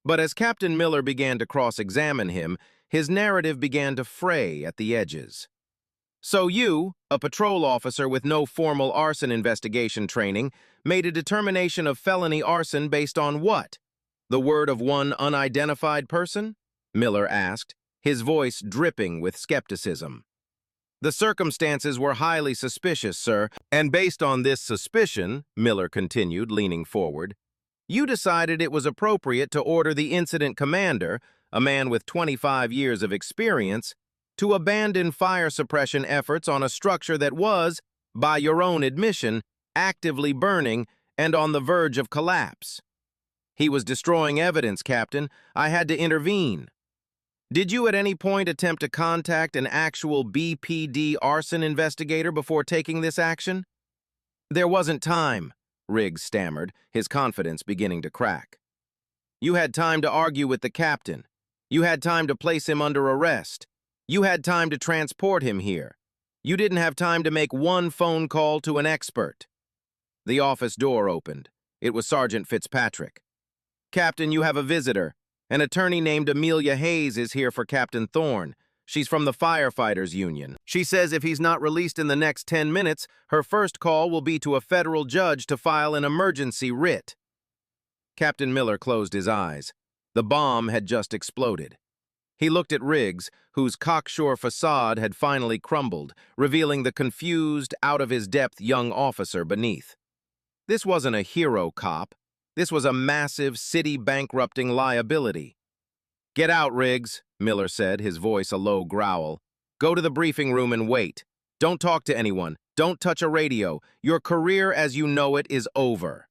But as Captain Miller began to cross-examine him, his narrative began to fray at the edges. So you, a patrol officer with no formal arson investigation training, made a determination of felony arson based on what? The word of one unidentified person? Miller asked, his voice dripping with skepticism. The circumstances were highly suspicious, sir, and based on this suspicion, Miller continued, leaning forward, you decided it was appropriate to order the incident commander, a man with 25 years of experience, to abandon fire suppression efforts on a structure that was, by your own admission, actively burning and on the verge of collapse. He was destroying evidence, Captain. I had to intervene. Did you at any point attempt to contact an actual BPD arson investigator before taking this action? There wasn't time, Riggs stammered, his confidence beginning to crack. You had time to argue with the captain. You had time to place him under arrest. You had time to transport him here. You didn't have time to make one phone call to an expert. The office door opened. It was Sergeant Fitzpatrick. Captain, you have a visitor. An attorney named Amelia Hayes is here for Captain Thorne. She's from the Firefighters Union. She says if he's not released in the next 10 minutes, her first call will be to a federal judge to file an emergency writ. Captain Miller closed his eyes. The bomb had just exploded. He looked at Riggs, whose cocksure facade had finally crumbled, revealing the confused, out-of-his-depth young officer beneath. This wasn't a hero cop. This was a massive, city-bankrupting liability. Get out, Riggs, Miller said, his voice a low growl. Go to the briefing room and wait. Don't talk to anyone. Don't touch a radio. Your career as you know it is over.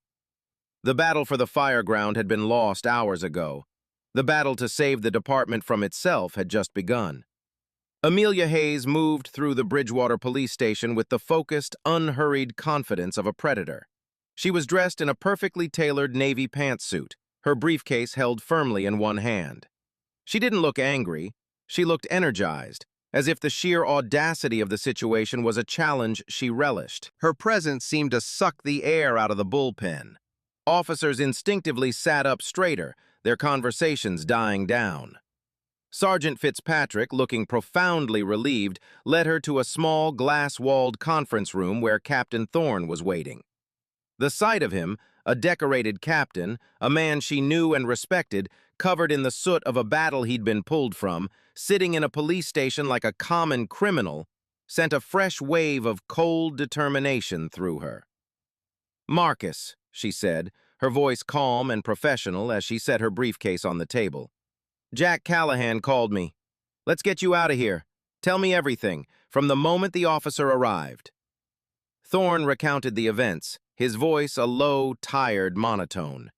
The battle for the fireground had been lost hours ago. The battle to save the department from itself had just begun. Amelia Hayes moved through the Bridgewater police station with the focused, unhurried confidence of a predator. She was dressed in a perfectly tailored navy pantsuit, her briefcase held firmly in one hand. She didn't look angry. She looked energized, as if the sheer audacity of the situation was a challenge she relished. Her presence seemed to suck the air out of the bullpen. Officers instinctively sat up straighter, their conversations dying down. Sergeant Fitzpatrick, looking profoundly relieved, led her to a small glass-walled conference room where Captain Thorne was waiting. The sight of him, a decorated captain, a man she knew and respected, covered in the soot of a battle he'd been pulled from, sitting in a police station like a common criminal, sent a fresh wave of cold determination through her. "Marcus," she said, her voice calm and professional as she set her briefcase on the table. "Jack Callahan called me. Let's get you out of here. Tell me everything, from the moment the officer arrived." Thorne recounted the events, his voice a low, tired monotone.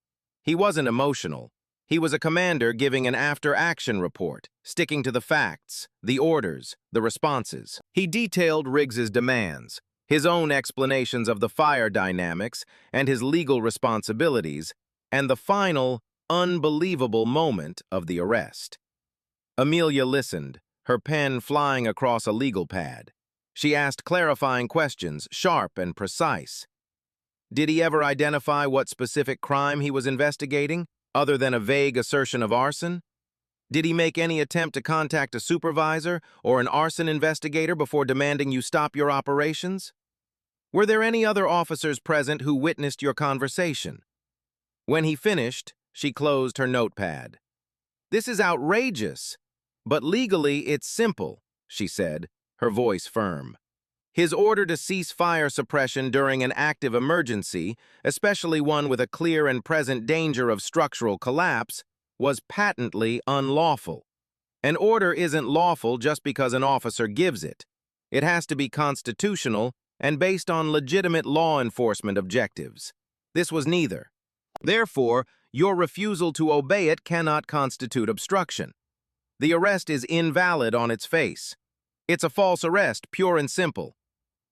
He wasn't emotional. He was a commander giving an after-action report, sticking to the facts, the orders, the responses. He detailed Riggs's demands, his own explanations of the fire dynamics and his legal responsibilities, and the final, unbelievable moment of the arrest. Amelia listened, her pen flying across a legal pad. She asked clarifying questions, sharp and precise. Did he ever identify what specific crime he was investigating, other than a vague assertion of arson? Did he make any attempt to contact a supervisor or an arson investigator before demanding you stop your operations? Were there any other officers present who witnessed your conversation? When he finished, she closed her notepad. "This is outrageous, but legally it's simple," she said, her voice firm. His order to cease fire suppression during an active emergency, especially one with a clear and present danger of structural collapse, was patently unlawful. An order isn't lawful just because an officer gives it. It has to be constitutional and based on legitimate law enforcement objectives. This was neither. Therefore, your refusal to obey it cannot constitute obstruction. The arrest is invalid on its face. It's a false arrest, pure and simple.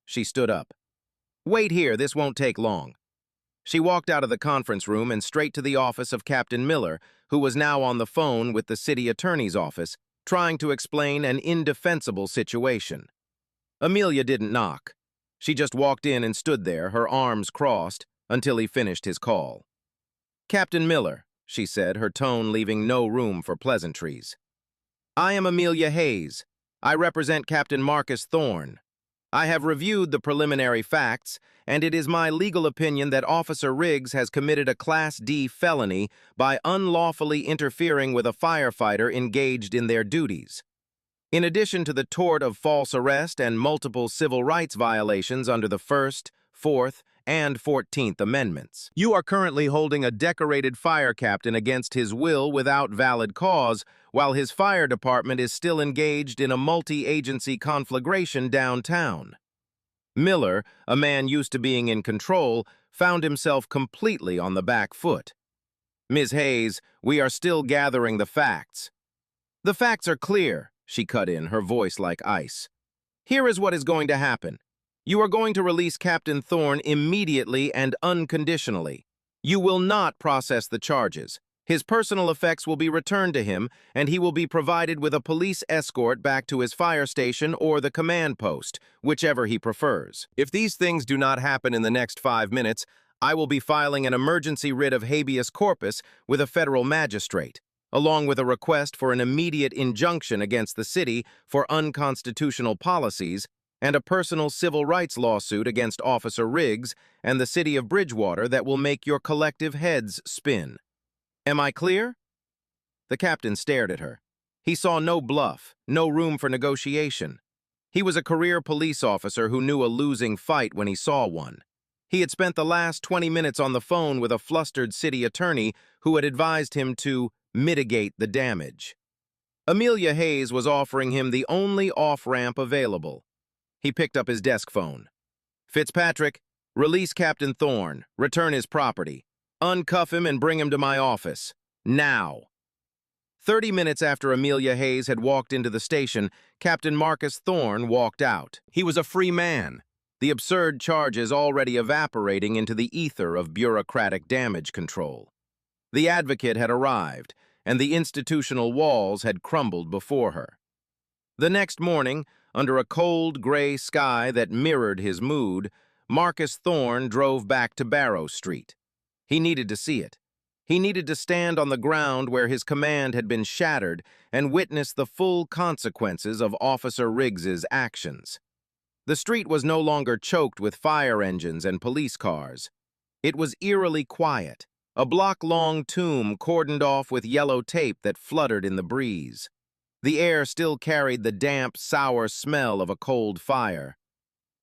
She stood up. "Wait here, this won't take long." She walked out of the conference room and straight to the office of Captain Miller, who was now on the phone with the city attorney's office, trying to explain an indefensible situation. Amelia didn't knock. She just walked in and stood there, her arms crossed, until he finished his call. "Captain Miller," she said, her tone leaving no room for pleasantries. "I am Amelia Hayes. I represent Captain Marcus Thorne. I have reviewed the preliminary facts, and it is my legal opinion that Officer Riggs has committed a Class D felony by unlawfully interfering with a firefighter engaged in their duties. In addition to the tort of false arrest and multiple civil rights violations under the First, Fourth, and 14th Amendments. You are currently holding a decorated fire captain against his will without valid cause, while his fire department is still engaged in a multi-agency conflagration downtown." Miller, a man used to being in control, found himself completely on the back foot. "Ms. Hayes, we are still gathering the facts." "The facts are clear," she cut in, her voice like ice. "Here is what is going to happen. You are going to release Captain Thorne immediately and unconditionally. You will not process the charges. His personal effects will be returned to him, and he will be provided with a police escort back to his fire station or the command post, whichever he prefers. If these things do not happen in the next 5 minutes, I will be filing an emergency writ of habeas corpus with a federal magistrate, along with a request for an immediate injunction against the city for unconstitutional policies and a personal civil rights lawsuit against Officer Riggs and the city of Bridgewater that will make your collective heads spin. Am I clear?" The captain stared at her. He saw no bluff, no room for negotiation. He was a career police officer who knew a losing fight when he saw one. He had spent the last 20 minutes on the phone with a flustered city attorney who had advised him to mitigate the damage. Amelia Hayes was offering him the only off-ramp available. He picked up his desk phone. "Fitzpatrick, release Captain Thorne, return his property. Uncuff him and bring him to my office. Now." 30 minutes after Amelia Hayes had walked into the station, Captain Marcus Thorne walked out. He was a free man, the absurd charges already evaporating into the ether of bureaucratic damage control. The advocate had arrived, and the institutional walls had crumbled before her. The next morning, under a cold, gray sky that mirrored his mood, Marcus Thorne drove back to Barrow Street. He needed to see it. He needed to stand on the ground where his command had been shattered and witness the full consequences of Officer Riggs's actions. The street was no longer choked with fire engines and police cars. It was eerily quiet, a block-long tomb cordoned off with yellow tape that fluttered in the breeze. The air still carried the damp, sour smell of a cold fire.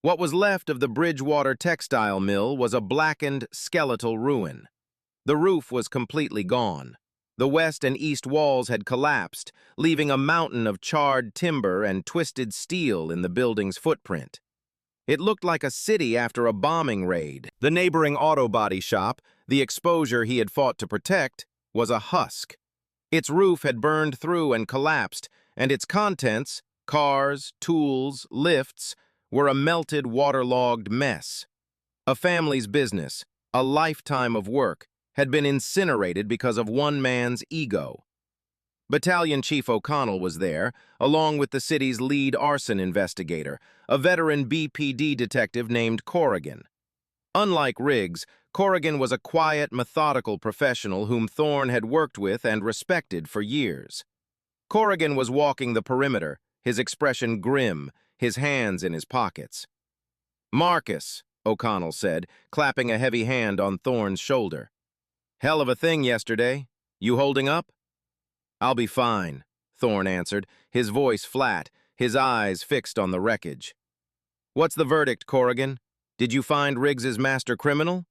What was left of the Bridgewater textile mill was a blackened, skeletal ruin. The roof was completely gone. The west and east walls had collapsed, leaving a mountain of charred timber and twisted steel in the building's footprint. It looked like a city after a bombing raid. The neighboring auto body shop, the exposure he had fought to protect, was a husk. Its roof had burned through and collapsed, and its contents, cars, tools, lifts, were a melted, waterlogged mess. A family's business, a lifetime of work, had been incinerated because of one man's ego. Battalion Chief O'Connell was there, along with the city's lead arson investigator, a veteran BPD detective named Corrigan. Unlike Riggs, Corrigan was a quiet, methodical professional whom Thorne had worked with and respected for years. Corrigan was walking the perimeter, his expression grim, his hands in his pockets. "Marcus," O'Connell said, clapping a heavy hand on Thorne's shoulder. "Hell of a thing yesterday. You holding up?" "I'll be fine," Thorne answered, his voice flat, his eyes fixed on the wreckage. "What's the verdict, Corrigan? Did you find Riggs's master criminal?"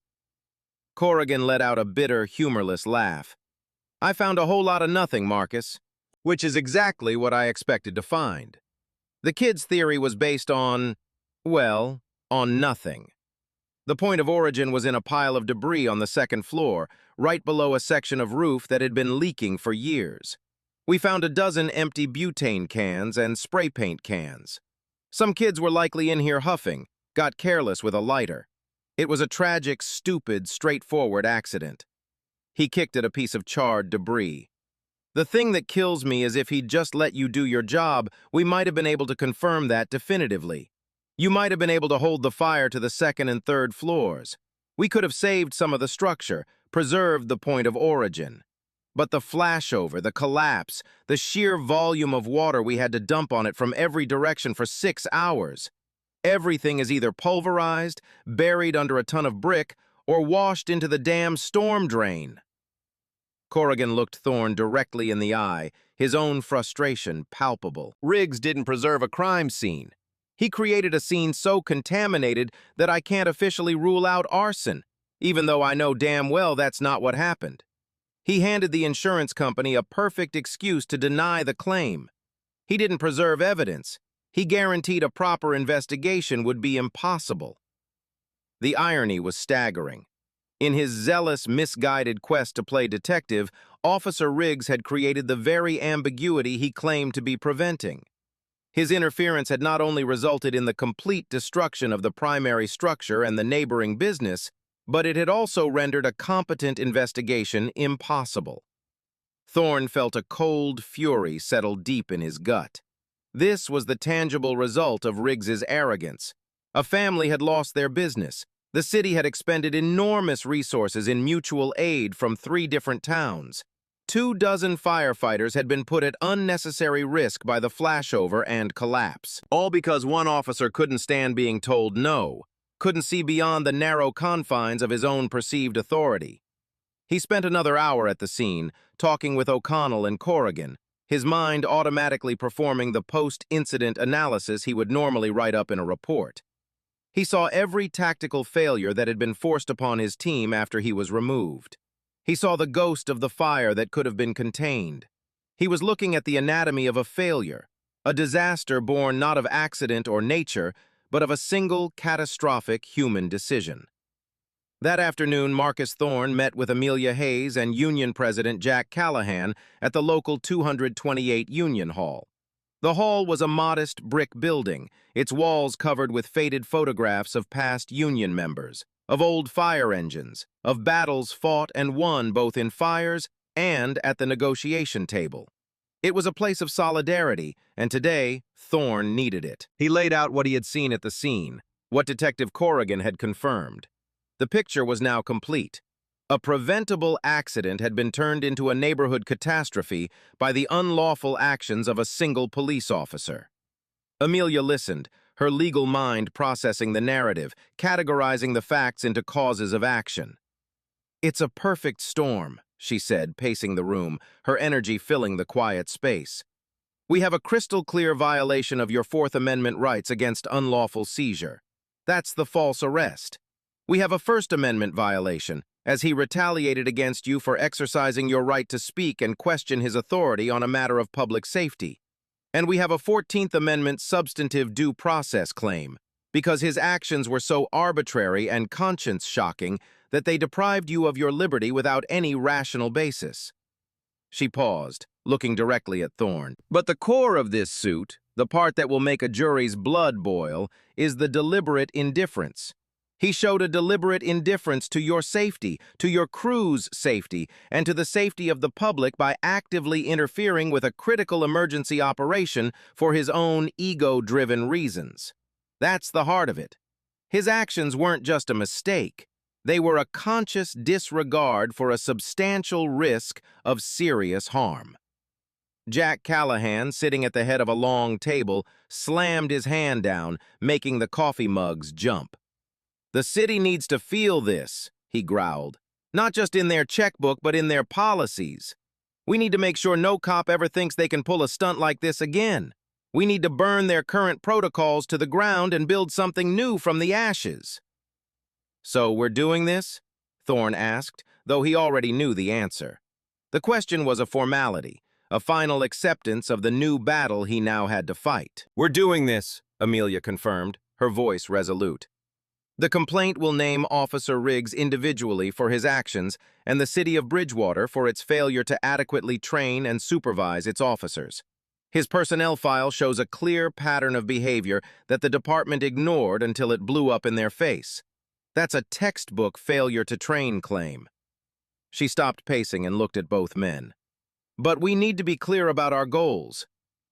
Corrigan let out a bitter, humorless laugh. "I found a whole lot of nothing, Marcus, which is exactly what I expected to find. The kid's theory was based on, well, on nothing. The point of origin was in a pile of debris on the second floor, right below a section of roof that had been leaking for years. We found a dozen empty butane cans and spray paint cans. Some kids were likely in here huffing, got careless with a lighter. It was a tragic, stupid, straightforward accident." He kicked at a piece of charred debris. "The thing that kills me is if he'd just let you do your job, we might have been able to confirm that definitively. You might have been able to hold the fire to the second and third floors. We could have saved some of the structure, preserved the point of origin. But the flashover, the collapse, the sheer volume of water we had to dump on it from every direction for 6 hours. Everything is either pulverized, buried under a ton of brick, or washed into the damn storm drain." Corrigan looked Thorne directly in the eye, his own frustration palpable. "Riggs didn't preserve a crime scene. He created a scene so contaminated that I can't officially rule out arson, even though I know damn well that's not what happened. He handed the insurance company a perfect excuse to deny the claim. He didn't preserve evidence. He guaranteed a proper investigation would be impossible." The irony was staggering. In his zealous, misguided quest to play detective, Officer Riggs had created the very ambiguity he claimed to be preventing. His interference had not only resulted in the complete destruction of the primary structure and the neighboring business, but it had also rendered a competent investigation impossible. Thorne felt a cold fury settle deep in his gut. This was the tangible result of Riggs's arrogance. A family had lost their business. The city had expended enormous resources in mutual aid from 3 different towns. 24 firefighters had been put at unnecessary risk by the flashover and collapse, all because one officer couldn't stand being told no, couldn't see beyond the narrow confines of his own perceived authority. He spent another hour at the scene, talking with O'Connell and Corrigan, his mind automatically performing the post-incident analysis he would normally write up in a report. He saw every tactical failure that had been forced upon his team after he was removed. He saw the ghost of the fire that could have been contained. He was looking at the anatomy of a failure, a disaster born not of accident or nature, but of a single catastrophic human decision. That afternoon, Marcus Thorne met with Amelia Hayes and Union President Jack Callahan at the local 228 Union Hall. The hall was a modest brick building, its walls covered with faded photographs of past Union members, of old fire engines, of battles fought and won both in fires and at the negotiation table. It was a place of solidarity, and today, Thorne needed it. He laid out what he had seen at the scene, what Detective Corrigan had confirmed. The picture was now complete. A preventable accident had been turned into a neighborhood catastrophe by the unlawful actions of a single police officer. Amelia listened, her legal mind processing the narrative, categorizing the facts into causes of action. "It's a perfect storm," she said, pacing the room, her energy filling the quiet space. "We have a crystal-clear violation of your Fourth Amendment rights against unlawful seizure. That's the false arrest. We have a First Amendment violation, as he retaliated against you for exercising your right to speak and question his authority on a matter of public safety. And we have a 14th Amendment substantive due process claim, because his actions were so arbitrary and conscience-shocking that they deprived you of your liberty without any rational basis." She paused, looking directly at Thorne. "But the core of this suit, the part that will make a jury's blood boil, is the deliberate indifference. He showed a deliberate indifference to your safety, to your crew's safety, and to the safety of the public by actively interfering with a critical emergency operation for his own ego-driven reasons. That's the heart of it. His actions weren't just a mistake. They were a conscious disregard for a substantial risk of serious harm." Jack Callahan, sitting at the head of a long table, slammed his hand down, making the coffee mugs jump. "The city needs to feel this," he growled. "Not just in their checkbook, but in their policies. We need to make sure no cop ever thinks they can pull a stunt like this again. We need to burn their current protocols to the ground and build something new from the ashes." "So we're doing this?" Thorne asked, though he already knew the answer. The question was a formality, a final acceptance of the new battle he now had to fight. "We're doing this," Amelia confirmed, her voice resolute. "The complaint will name Officer Riggs individually for his actions and the city of Bridgewater for its failure to adequately train and supervise its officers. His personnel file shows a clear pattern of behavior that the department ignored until it blew up in their face. That's a textbook failure to train claim." She stopped pacing and looked at both men. "But we need to be clear about our goals.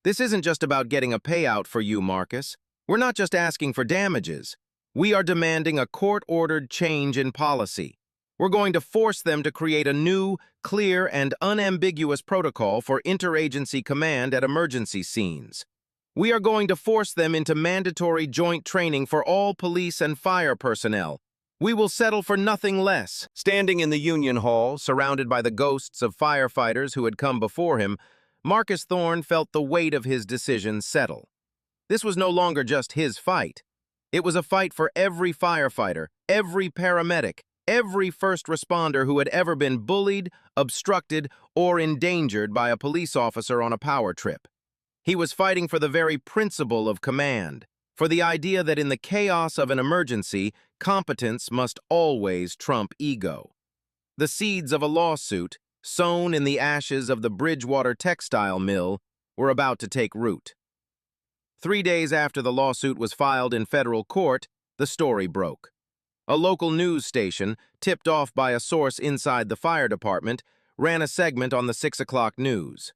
This isn't just about getting a payout for you, Marcus. We're not just asking for damages. We are demanding a court-ordered change in policy. We're going to force them to create a new, clear, and unambiguous protocol for interagency command at emergency scenes. We are going to force them into mandatory joint training for all police and fire personnel. We will settle for nothing less." Standing in the Union Hall, surrounded by the ghosts of firefighters who had come before him, Marcus Thorne felt the weight of his decision settle. This was no longer just his fight. It was a fight for every firefighter, every paramedic, every first responder who had ever been bullied, obstructed, or endangered by a police officer on a power trip. He was fighting for the very principle of command, for the idea that in the chaos of an emergency, competence must always trump ego. The seeds of a lawsuit, sown in the ashes of the Bridgewater textile mill, were about to take root. 3 days after the lawsuit was filed in federal court, the story broke. A local news station, tipped off by a source inside the fire department, ran a segment on the 6 o'clock news.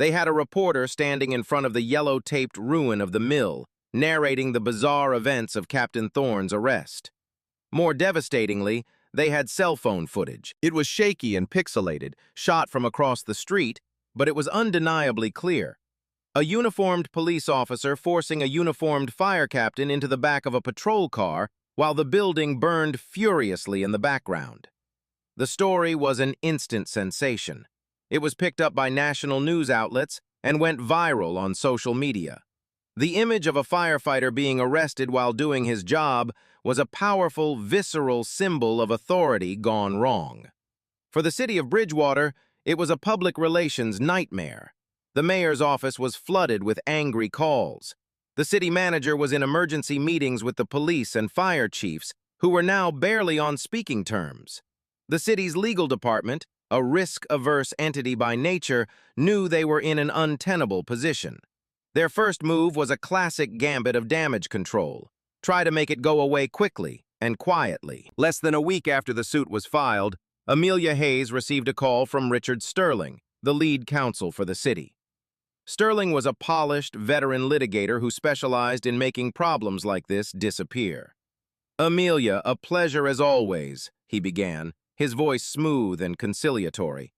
They had a reporter standing in front of the yellow-taped ruin of the mill, narrating the bizarre events of Captain Thorne's arrest. More devastatingly, they had cell phone footage. It was shaky and pixelated, shot from across the street, but it was undeniably clear. A uniformed police officer forcing a uniformed fire captain into the back of a patrol car while the building burned furiously in the background. The story was an instant sensation. It was picked up by national news outlets and went viral on social media. The image of a firefighter being arrested while doing his job was a powerful, visceral symbol of authority gone wrong. For the city of Bridgewater, it was a public relations nightmare. The mayor's office was flooded with angry calls. The city manager was in emergency meetings with the police and fire chiefs, who were now barely on speaking terms. The city's legal department, a risk-averse entity by nature, knew they were in an untenable position. Their first move was a classic gambit of damage control. Try to make it go away quickly and quietly. Less than a week after the suit was filed, Amelia Hayes received a call from Richard Sterling, the lead counsel for the city. Sterling was a polished, veteran litigator who specialized in making problems like this disappear. "Amelia, a pleasure as always," he began, his voice smooth and conciliatory.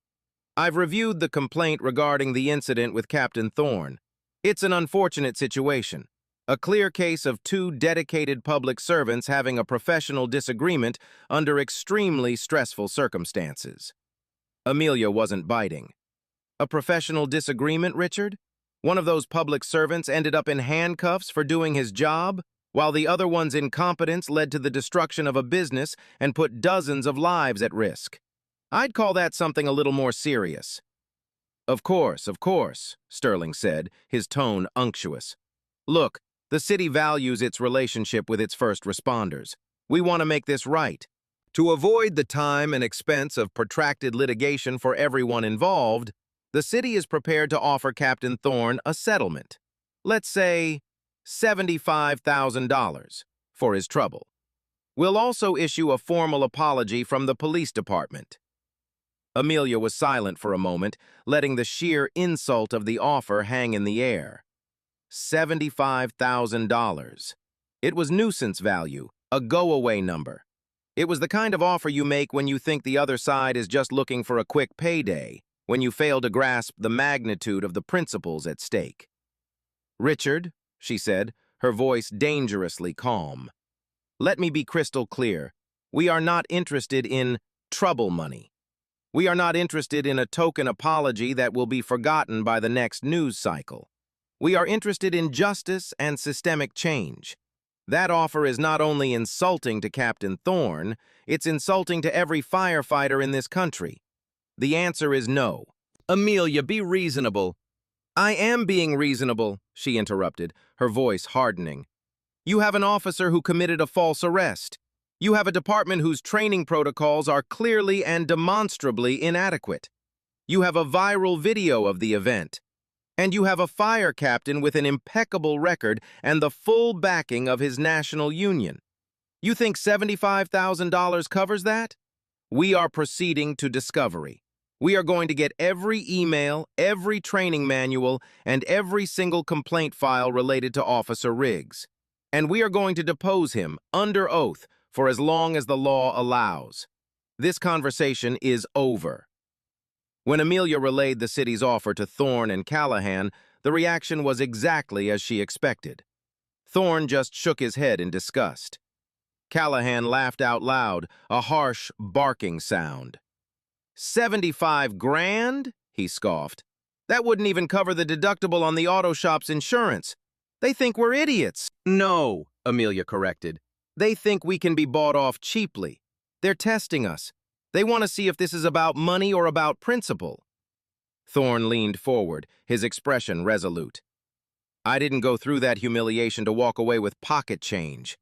"I've reviewed the complaint regarding the incident with Captain Thorne. It's an unfortunate situation. A clear case of two dedicated public servants having a professional disagreement under extremely stressful circumstances." Amelia wasn't biting. "A professional disagreement, Richard? One of those public servants ended up in handcuffs for doing his job, while the other one's incompetence led to the destruction of a business and put dozens of lives at risk. I'd call that something a little more serious." Of course, Sterling said, his tone unctuous. "Look, the city values its relationship with its first responders. We want to make this right. To avoid the time and expense of protracted litigation for everyone involved, the city is prepared to offer Captain Thorne a settlement. Let's say $75,000 for his trouble. We'll also issue a formal apology from the police department." Amelia was silent for a moment, letting the sheer insult of the offer hang in the air. $75,000. It was nuisance value, a go-away number. It was the kind of offer you make when you think the other side is just looking for a quick payday, when you fail to grasp the magnitude of the principles at stake. "Richard," she said, her voice dangerously calm, "let me be crystal clear. We are not interested in trouble money. We are not interested in a token apology that will be forgotten by the next news cycle. We are interested in justice and systemic change. That offer is not only insulting to Captain Thorne, it's insulting to every firefighter in this country. The answer is no." "Amelia, be reasonable." "I am being reasonable," she interrupted, her voice hardening. "You have an officer who committed a false arrest. You have a department whose training protocols are clearly and demonstrably inadequate. You have a viral video of the event. And you have a fire captain with an impeccable record and the full backing of his national union. You think $75,000 covers that? We are proceeding to discovery. We are going to get every email, every training manual, and every single complaint file related to Officer Riggs. And we are going to depose him under oath for as long as the law allows. This conversation is over." When Amelia relayed the city's offer to Thorne and Callahan, the reaction was exactly as she expected. Thorne just shook his head in disgust. Callahan laughed out loud, a harsh, barking sound. "75 grand?" he scoffed. "That wouldn't even cover the deductible on the auto shop's insurance. They think we're idiots." "No," Amelia corrected. "They think we can be bought off cheaply. They're testing us. They want to see if this is about money or about principle." Thorne leaned forward, his expression resolute. "I didn't go through that humiliation to walk away with pocket change.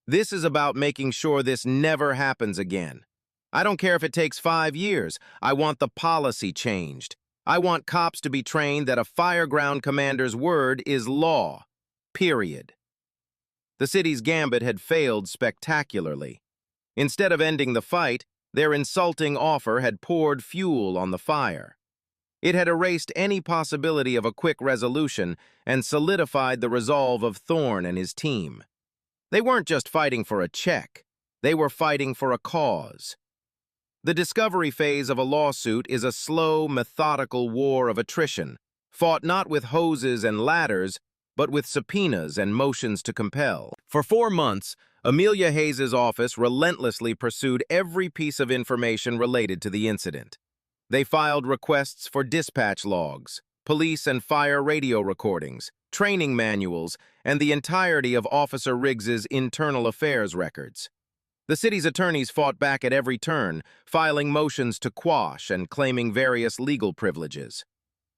This is about making sure this never happens again. I don't care if it takes 5 years. I want the policy changed. I want cops to be trained that a fireground commander's word is law. Period." The city's gambit had failed spectacularly. Instead of ending the fight, their insulting offer had poured fuel on the fire. It had erased any possibility of a quick resolution and solidified the resolve of Thorne and his team. They weren't just fighting for a check. They were fighting for a cause. The discovery phase of a lawsuit is a slow, methodical war of attrition, fought not with hoses and ladders, but with subpoenas and motions to compel. For 4 months, Amelia Hayes's office relentlessly pursued every piece of information related to the incident. They filed requests for dispatch logs, police and fire radio recordings, training manuals, and the entirety of Officer Riggs's internal affairs records. The city's attorneys fought back at every turn, filing motions to quash and claiming various legal privileges.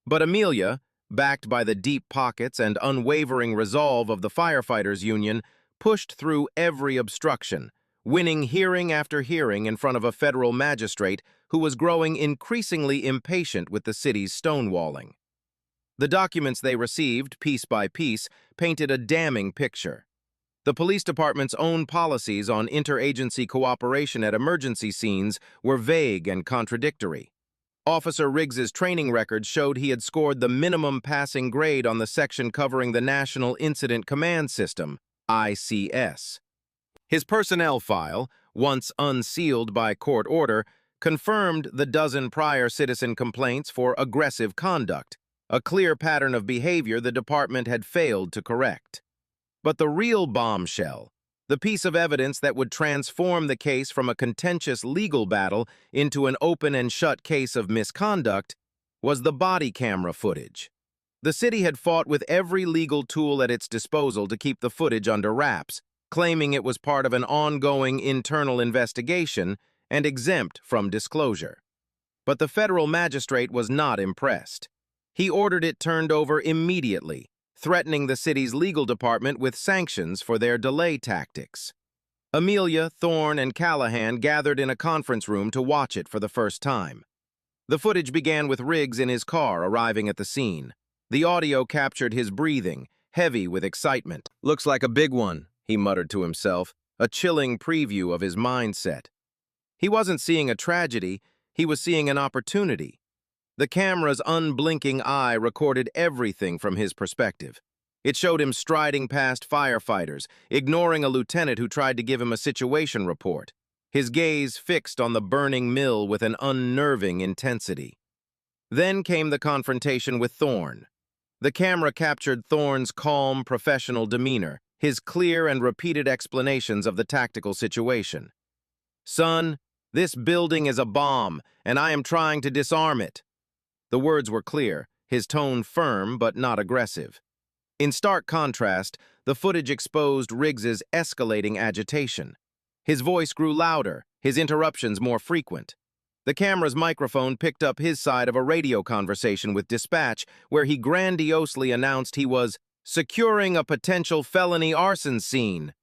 But Amelia, backed by the deep pockets and unwavering resolve of the firefighters' union, pushed through every obstruction, winning hearing after hearing in front of a federal magistrate who was growing increasingly impatient with the city's stonewalling. The documents they received, piece by piece, painted a damning picture. The police department's own policies on interagency cooperation at emergency scenes were vague and contradictory. Officer Riggs's training records showed he had scored the minimum passing grade on the section covering the National Incident Command System, ICS. His personnel file, once unsealed by court order, confirmed the dozen prior citizen complaints for aggressive conduct, a clear pattern of behavior the department had failed to correct. But the real bombshell, the piece of evidence that would transform the case from a contentious legal battle into an open and shut case of misconduct, was the body camera footage. The city had fought with every legal tool at its disposal to keep the footage under wraps, claiming it was part of an ongoing internal investigation and exempt from disclosure. But the federal magistrate was not impressed. He ordered it turned over immediately, threatening the city's legal department with sanctions for their delay tactics. Amelia, Thorne, and Callahan gathered in a conference room to watch it for the first time. The footage began with Riggs in his car arriving at the scene. The audio captured his breathing, heavy with excitement. "Looks like a big one," he muttered to himself, a chilling preview of his mindset. He wasn't seeing a tragedy, he was seeing an opportunity. The camera's unblinking eye recorded everything from his perspective. It showed him striding past firefighters, ignoring a lieutenant who tried to give him a situation report, his gaze fixed on the burning mill with an unnerving intensity. Then came the confrontation with Thorne. The camera captured Thorne's calm, professional demeanor, his clear and repeated explanations of the tactical situation. "Son, this building is a bomb, and I am trying to disarm it." The words were clear, his tone firm but not aggressive. In stark contrast, the footage exposed Riggs's escalating agitation. His voice grew louder, his interruptions more frequent. The camera's microphone picked up his side of a radio conversation with dispatch where he grandiosely announced he was securing a potential felony arson scene,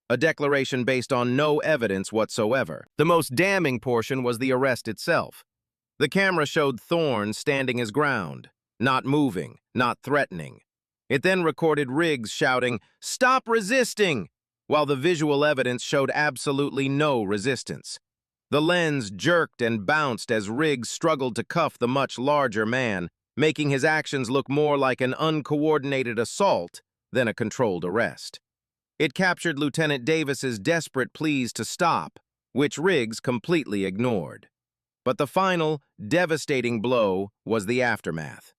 a declaration based on no evidence whatsoever. The most damning portion was the arrest itself. The camera showed Thorne standing his ground, not moving, not threatening. It then recorded Riggs shouting, "Stop resisting!" while the visual evidence showed absolutely no resistance. The lens jerked and bounced as Riggs struggled to cuff the much larger man, making his actions look more like an uncoordinated assault than a controlled arrest. It captured Lieutenant Davis's desperate pleas to stop, which Riggs completely ignored. But the final, devastating blow was the aftermath.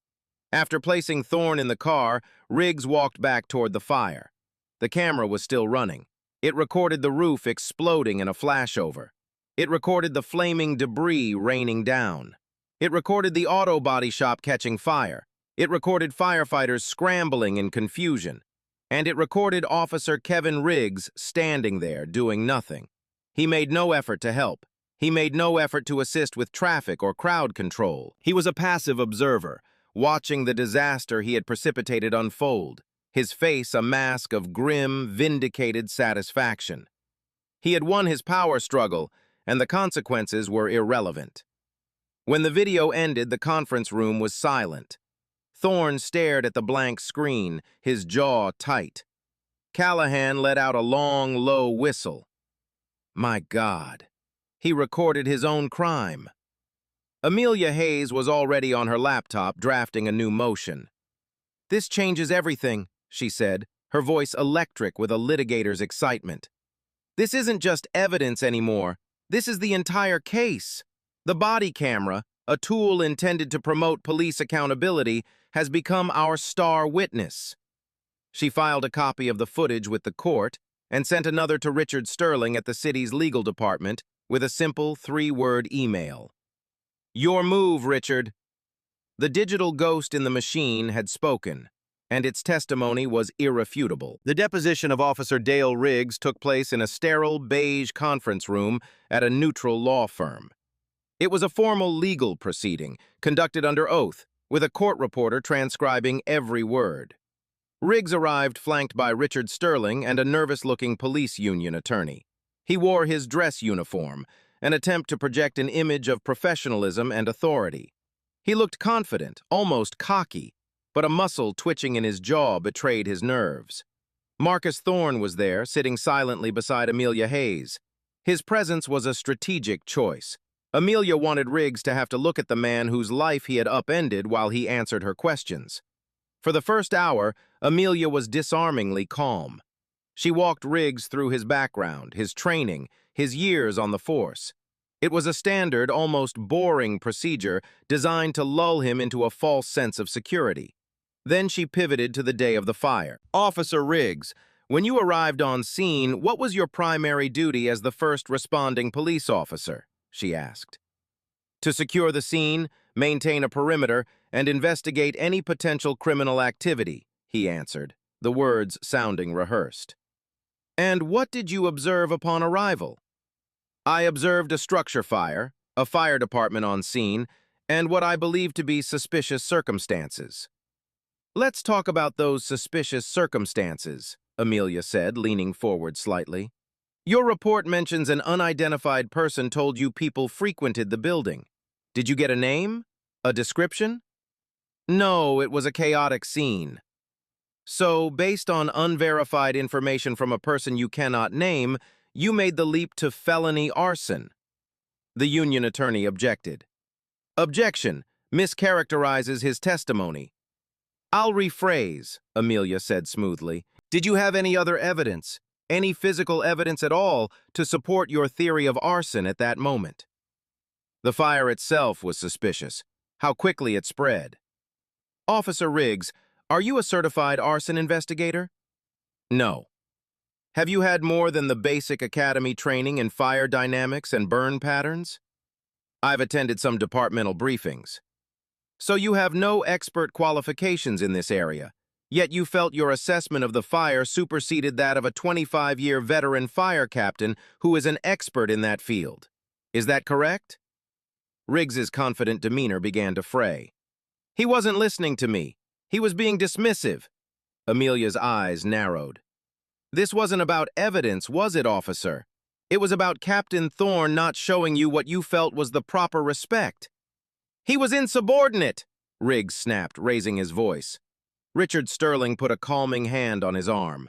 After placing Thorne in the car, Riggs walked back toward the fire. The camera was still running. It recorded the roof exploding in a flashover. It recorded the flaming debris raining down. It recorded the auto body shop catching fire. It recorded firefighters scrambling in confusion. And it recorded Officer Kevin Riggs standing there doing nothing. He made no effort to help. He made no effort to assist with traffic or crowd control. He was a passive observer, watching the disaster he had precipitated unfold, his face a mask of grim, vindicated satisfaction. He had won his power struggle, and the consequences were irrelevant. When the video ended, the conference room was silent. Thorne stared at the blank screen, his jaw tight. Callahan let out a long, low whistle. My God. He recorded his own crime. Amelia Hayes was already on her laptop drafting a new motion. "This changes everything," she said, her voice electric with a litigator's excitement. "This isn't just evidence anymore. This is the entire case. The body camera, a tool intended to promote police accountability, has become our star witness." She filed a copy of the footage with the court and sent another to Richard Sterling at the city's legal department with a simple 3-word email. "Your move, Richard." The digital ghost in the machine had spoken, and its testimony was irrefutable. The deposition of Officer Dale Riggs took place in a sterile, beige conference room at a neutral law firm. It was a formal legal proceeding, conducted under oath, with a court reporter transcribing every word. Riggs arrived flanked by Richard Sterling and a nervous-looking police union attorney. He wore his dress uniform, an attempt to project an image of professionalism and authority. He looked confident, almost cocky, but a muscle twitching in his jaw betrayed his nerves. Marcus Thorne was there, sitting silently beside Amelia Hayes. His presence was a strategic choice. Amelia wanted Riggs to have to look at the man whose life he had upended while he answered her questions. For the first hour, Amelia was disarmingly calm. She walked Riggs through his background, his training, his years on the force. It was a standard, almost boring procedure designed to lull him into a false sense of security. Then she pivoted to the day of the fire. Officer Riggs, when you arrived on scene, what was your primary duty as the first responding police officer? She asked. To secure the scene, maintain a perimeter, and investigate any potential criminal activity, he answered, the words sounding rehearsed. And what did you observe upon arrival? I observed a structure fire, a fire department on scene, and what I believe to be suspicious circumstances. Let's talk about those suspicious circumstances, Amelia said, leaning forward slightly. Your report mentions an unidentified person told you people frequented the building. Did you get a name? A description? No, it was a chaotic scene. So, based on unverified information from a person you cannot name, you made the leap to felony arson. The union attorney objected. Objection mischaracterizes his testimony. I'll rephrase, Amelia said smoothly. Did you have any other evidence, any physical evidence at all, to support your theory of arson at that moment? The fire itself was suspicious, how quickly it spread. Officer Riggs, are you a certified arson investigator? No. Have you had more than the basic academy training in fire dynamics and burn patterns? I've attended some departmental briefings. So you have no expert qualifications in this area, yet you felt your assessment of the fire superseded that of a 25-year veteran fire captain who is an expert in that field. Is that correct? Riggs's confident demeanor began to fray. He wasn't listening to me. He was being dismissive. Amelia's eyes narrowed. This wasn't about evidence, was it, officer? It was about Captain Thorne not showing you what you felt was the proper respect. He was insubordinate, Riggs snapped, raising his voice. Richard Sterling put a calming hand on his arm.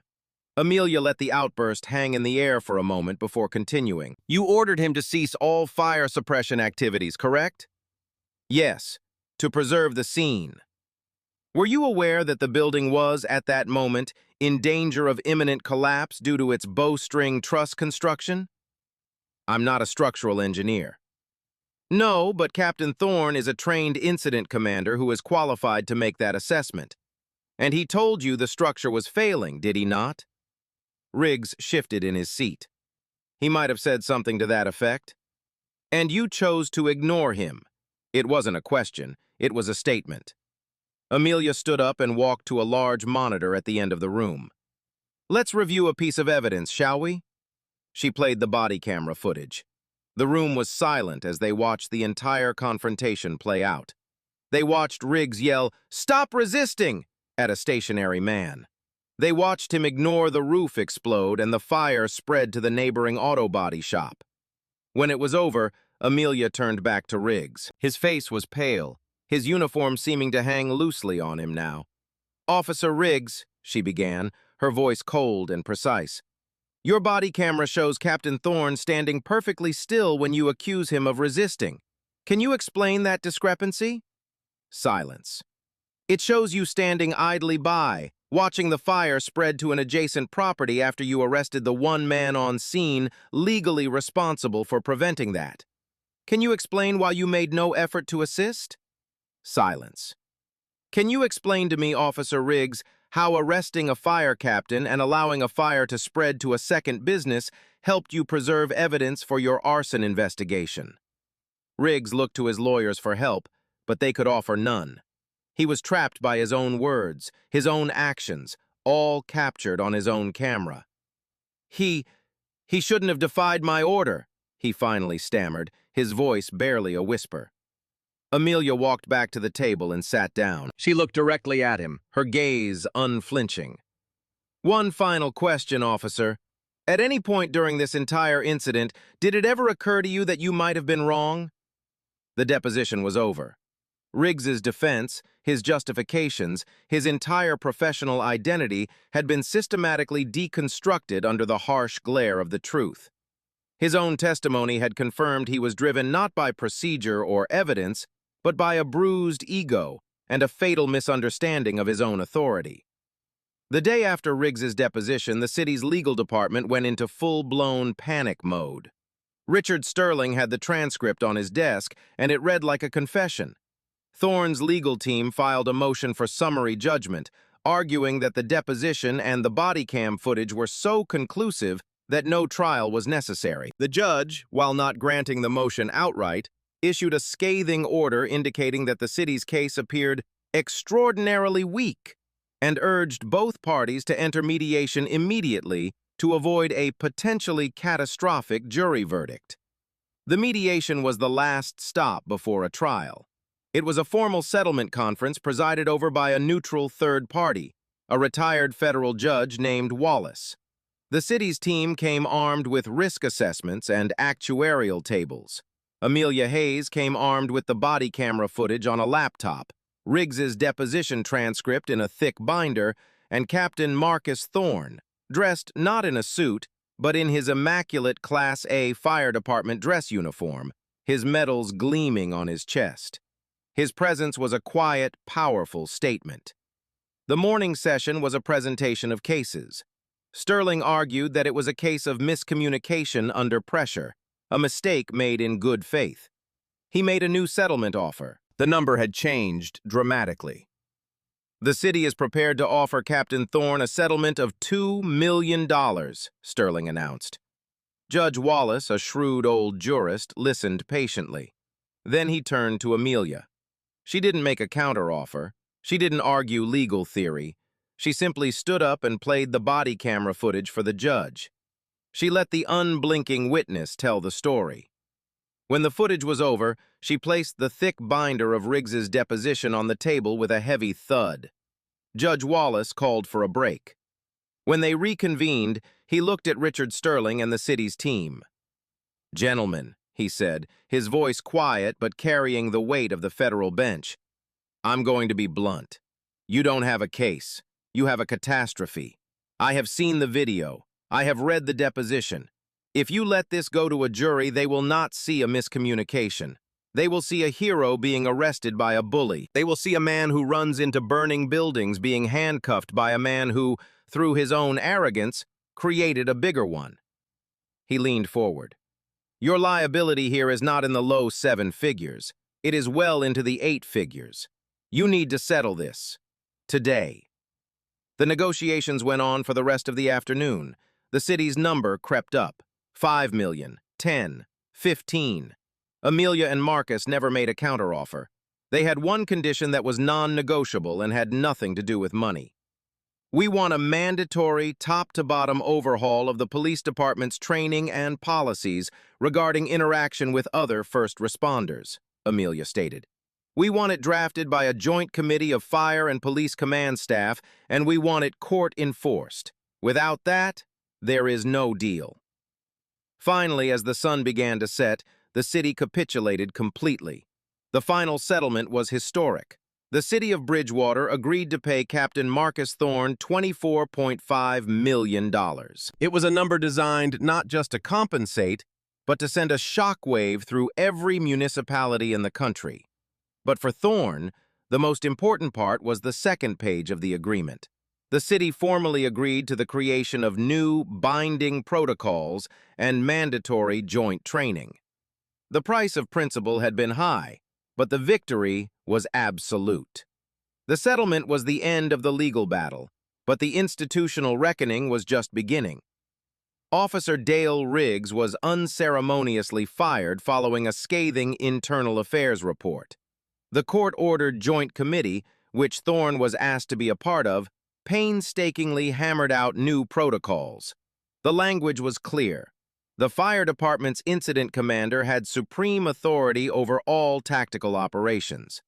Amelia let the outburst hang in the air for a moment before continuing. You ordered him to cease all fire suppression activities, correct? Yes, to preserve the scene. Were you aware that the building was, at that moment, in danger of imminent collapse due to its bowstring truss construction? I'm not a structural engineer. No, but Captain Thorne is a trained incident commander who is qualified to make that assessment. And he told you the structure was failing, did he not? Riggs shifted in his seat. He might have said something to that effect. And you chose to ignore him. It wasn't a question, it was a statement. Amelia stood up and walked to a large monitor at the end of the room. Let's review a piece of evidence, shall we? She played the body camera footage. The room was silent as they watched the entire confrontation play out. They watched Riggs yell, "Stop resisting!" at a stationary man. They watched him ignore the roof explode and the fire spread to the neighboring auto body shop. When it was over, Amelia turned back to Riggs. His face was pale, his uniform seeming to hang loosely on him now. Officer Riggs, she began, her voice cold and precise. Your body camera shows Captain Thorne standing perfectly still when you accuse him of resisting. Can you explain that discrepancy? Silence. It shows you standing idly by, watching the fire spread to an adjacent property after you arrested the one man on scene legally responsible for preventing that. Can you explain why you made no effort to assist? Silence. Can you explain to me, Officer Riggs, how arresting a fire captain and allowing a fire to spread to a second business helped you preserve evidence for your arson investigation? Riggs looked to his lawyers for help, but they could offer none. He was trapped by his own words, his own actions, all captured on his own camera. He shouldn't have defied my order, he finally stammered, his voice barely a whisper. Amelia walked back to the table and sat down. She looked directly at him, her gaze unflinching. One final question, officer. At any point during this entire incident, did it ever occur to you that you might have been wrong? The deposition was over. Riggs's defense, his justifications, his entire professional identity had been systematically deconstructed under the harsh glare of the truth. His own testimony had confirmed he was driven not by procedure or evidence, but by a bruised ego and a fatal misunderstanding of his own authority. The day after Riggs's deposition, the city's legal department went into full-blown panic mode. Richard Sterling had the transcript on his desk, and it read like a confession. Thorne's legal team filed a motion for summary judgment, arguing that the deposition and the body cam footage were so conclusive that no trial was necessary. The judge, while not granting the motion outright, issued a scathing order indicating that the city's case appeared extraordinarily weak and urged both parties to enter mediation immediately to avoid a potentially catastrophic jury verdict. The mediation was the last stop before a trial. It was a formal settlement conference presided over by a neutral third party, a retired federal judge named Wallace. The city's team came armed with risk assessments and actuarial tables. Amelia Hayes came armed with the body camera footage on a laptop, Riggs's deposition transcript in a thick binder, and Captain Marcus Thorne, dressed not in a suit, but in his immaculate Class A fire department dress uniform, his medals gleaming on his chest. His presence was a quiet, powerful statement. The morning session was a presentation of cases. Sterling argued that it was a case of miscommunication under pressure, a mistake made in good faith. He made a new settlement offer. The number had changed dramatically. The city is prepared to offer Captain Thorne a settlement of $2 million, Sterling announced. Judge Wallace, a shrewd old jurist, listened patiently. Then he turned to Amelia. She didn't make a counteroffer. She didn't argue legal theory. She simply stood up and played the body camera footage for the judge. She let the unblinking witness tell the story. When the footage was over, she placed the thick binder of Riggs's deposition on the table with a heavy thud. Judge Wallace called for a break. When they reconvened, he looked at Richard Sterling and the city's team. "Gentlemen," he said, his voice quiet but carrying the weight of the federal bench, "I'm going to be blunt. You don't have a case. You have a catastrophe. I have seen the video. I have read the deposition. If you let this go to a jury, they will not see a miscommunication. They will see a hero being arrested by a bully. They will see a man who runs into burning buildings being handcuffed by a man who, through his own arrogance, created a bigger one." He leaned forward. "Your liability here is not in the low 7 figures. It is well into the 8 figures. You need to settle this. Today." The negotiations went on for the rest of the afternoon. The city's number crept up. 5 million, 10, 15. Amelia and Marcus never made a counteroffer. They had one condition that was non-negotiable and had nothing to do with money. "We want a mandatory, top-to-bottom overhaul of the police department's training and policies regarding interaction with other first responders," Amelia stated. "We want it drafted by a joint committee of fire and police command staff, and we want it court-enforced. Without that, there is no deal." Finally, as the sun began to set, the city capitulated completely. The final settlement was historic. The city of Bridgewater agreed to pay Captain Marcus Thorne $24.5 million. It was a number designed not just to compensate, but to send a shockwave through every municipality in the country. But for Thorne, the most important part was the second page of the agreement. The city formally agreed to the creation of new, binding protocols and mandatory joint training. The price of principle had been high, but the victory was absolute. The settlement was the end of the legal battle, but the institutional reckoning was just beginning. Officer Dale Riggs was unceremoniously fired following a scathing internal affairs report. The court-ordered joint committee, which Thorne was asked to be a part of, painstakingly hammered out new protocols. The language was clear. The fire department's incident commander had supreme authority over all tactical operations.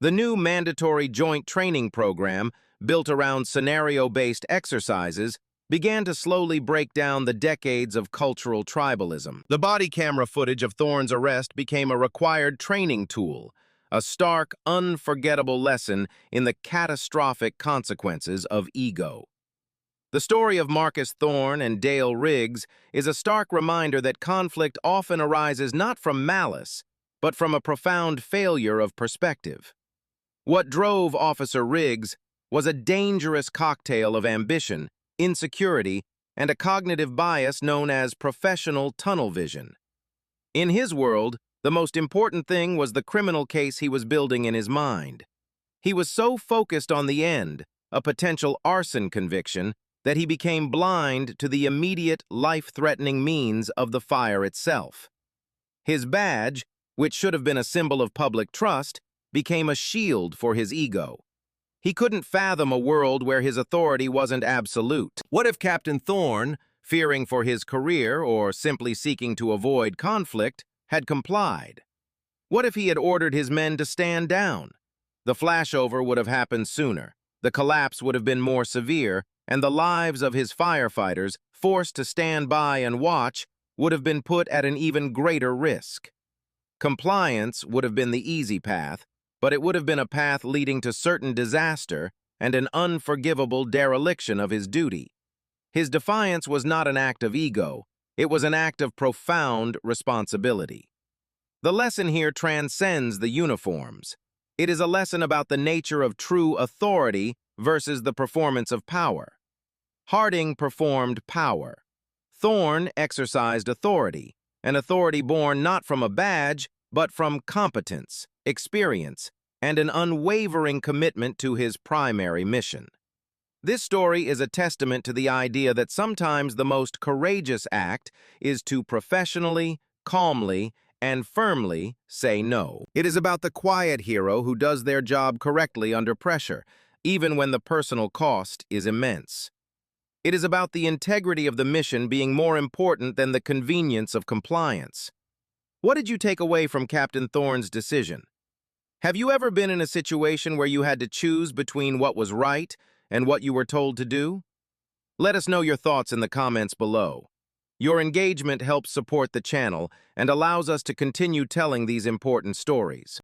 The new mandatory joint training program, built around scenario-based exercises, began to slowly break down the decades of cultural tribalism. The body camera footage of Thorne's arrest became a required training tool, a stark, unforgettable lesson in the catastrophic consequences of ego. The story of Marcus Thorne and Dale Riggs is a stark reminder that conflict often arises not from malice, but from a profound failure of perspective. What drove Officer Riggs was a dangerous cocktail of ambition, insecurity, and a cognitive bias known as professional tunnel vision. In his world, the most important thing was the criminal case he was building in his mind. He was so focused on the end, a potential arson conviction, that he became blind to the immediate, life-threatening means of the fire itself. His badge, which should have been a symbol of public trust, became a shield for his ego. He couldn't fathom a world where his authority wasn't absolute. What if Captain Thorne, fearing for his career or simply seeking to avoid conflict, had complied? What if he had ordered his men to stand down? The flashover would have happened sooner, the collapse would have been more severe, and the lives of his firefighters, forced to stand by and watch, would have been put at an even greater risk. Compliance would have been the easy path, but it would have been a path leading to certain disaster and an unforgivable dereliction of his duty. His defiance was not an act of ego, it was an act of profound responsibility. The lesson here transcends the uniforms. It is a lesson about the nature of true authority versus the performance of power. Harding performed power. Thorne exercised authority, an authority born not from a badge, but from competence, experience, and an unwavering commitment to his primary mission. This story is a testament to the idea that sometimes the most courageous act is to professionally, calmly, and firmly say no. It is about the quiet hero who does their job correctly under pressure, even when the personal cost is immense. It is about the integrity of the mission being more important than the convenience of compliance. What did you take away from Captain Thorne's decision? Have you ever been in a situation where you had to choose between what was right and what you were told to do? Let us know your thoughts in the comments below. Your engagement helps support the channel and allows us to continue telling these important stories.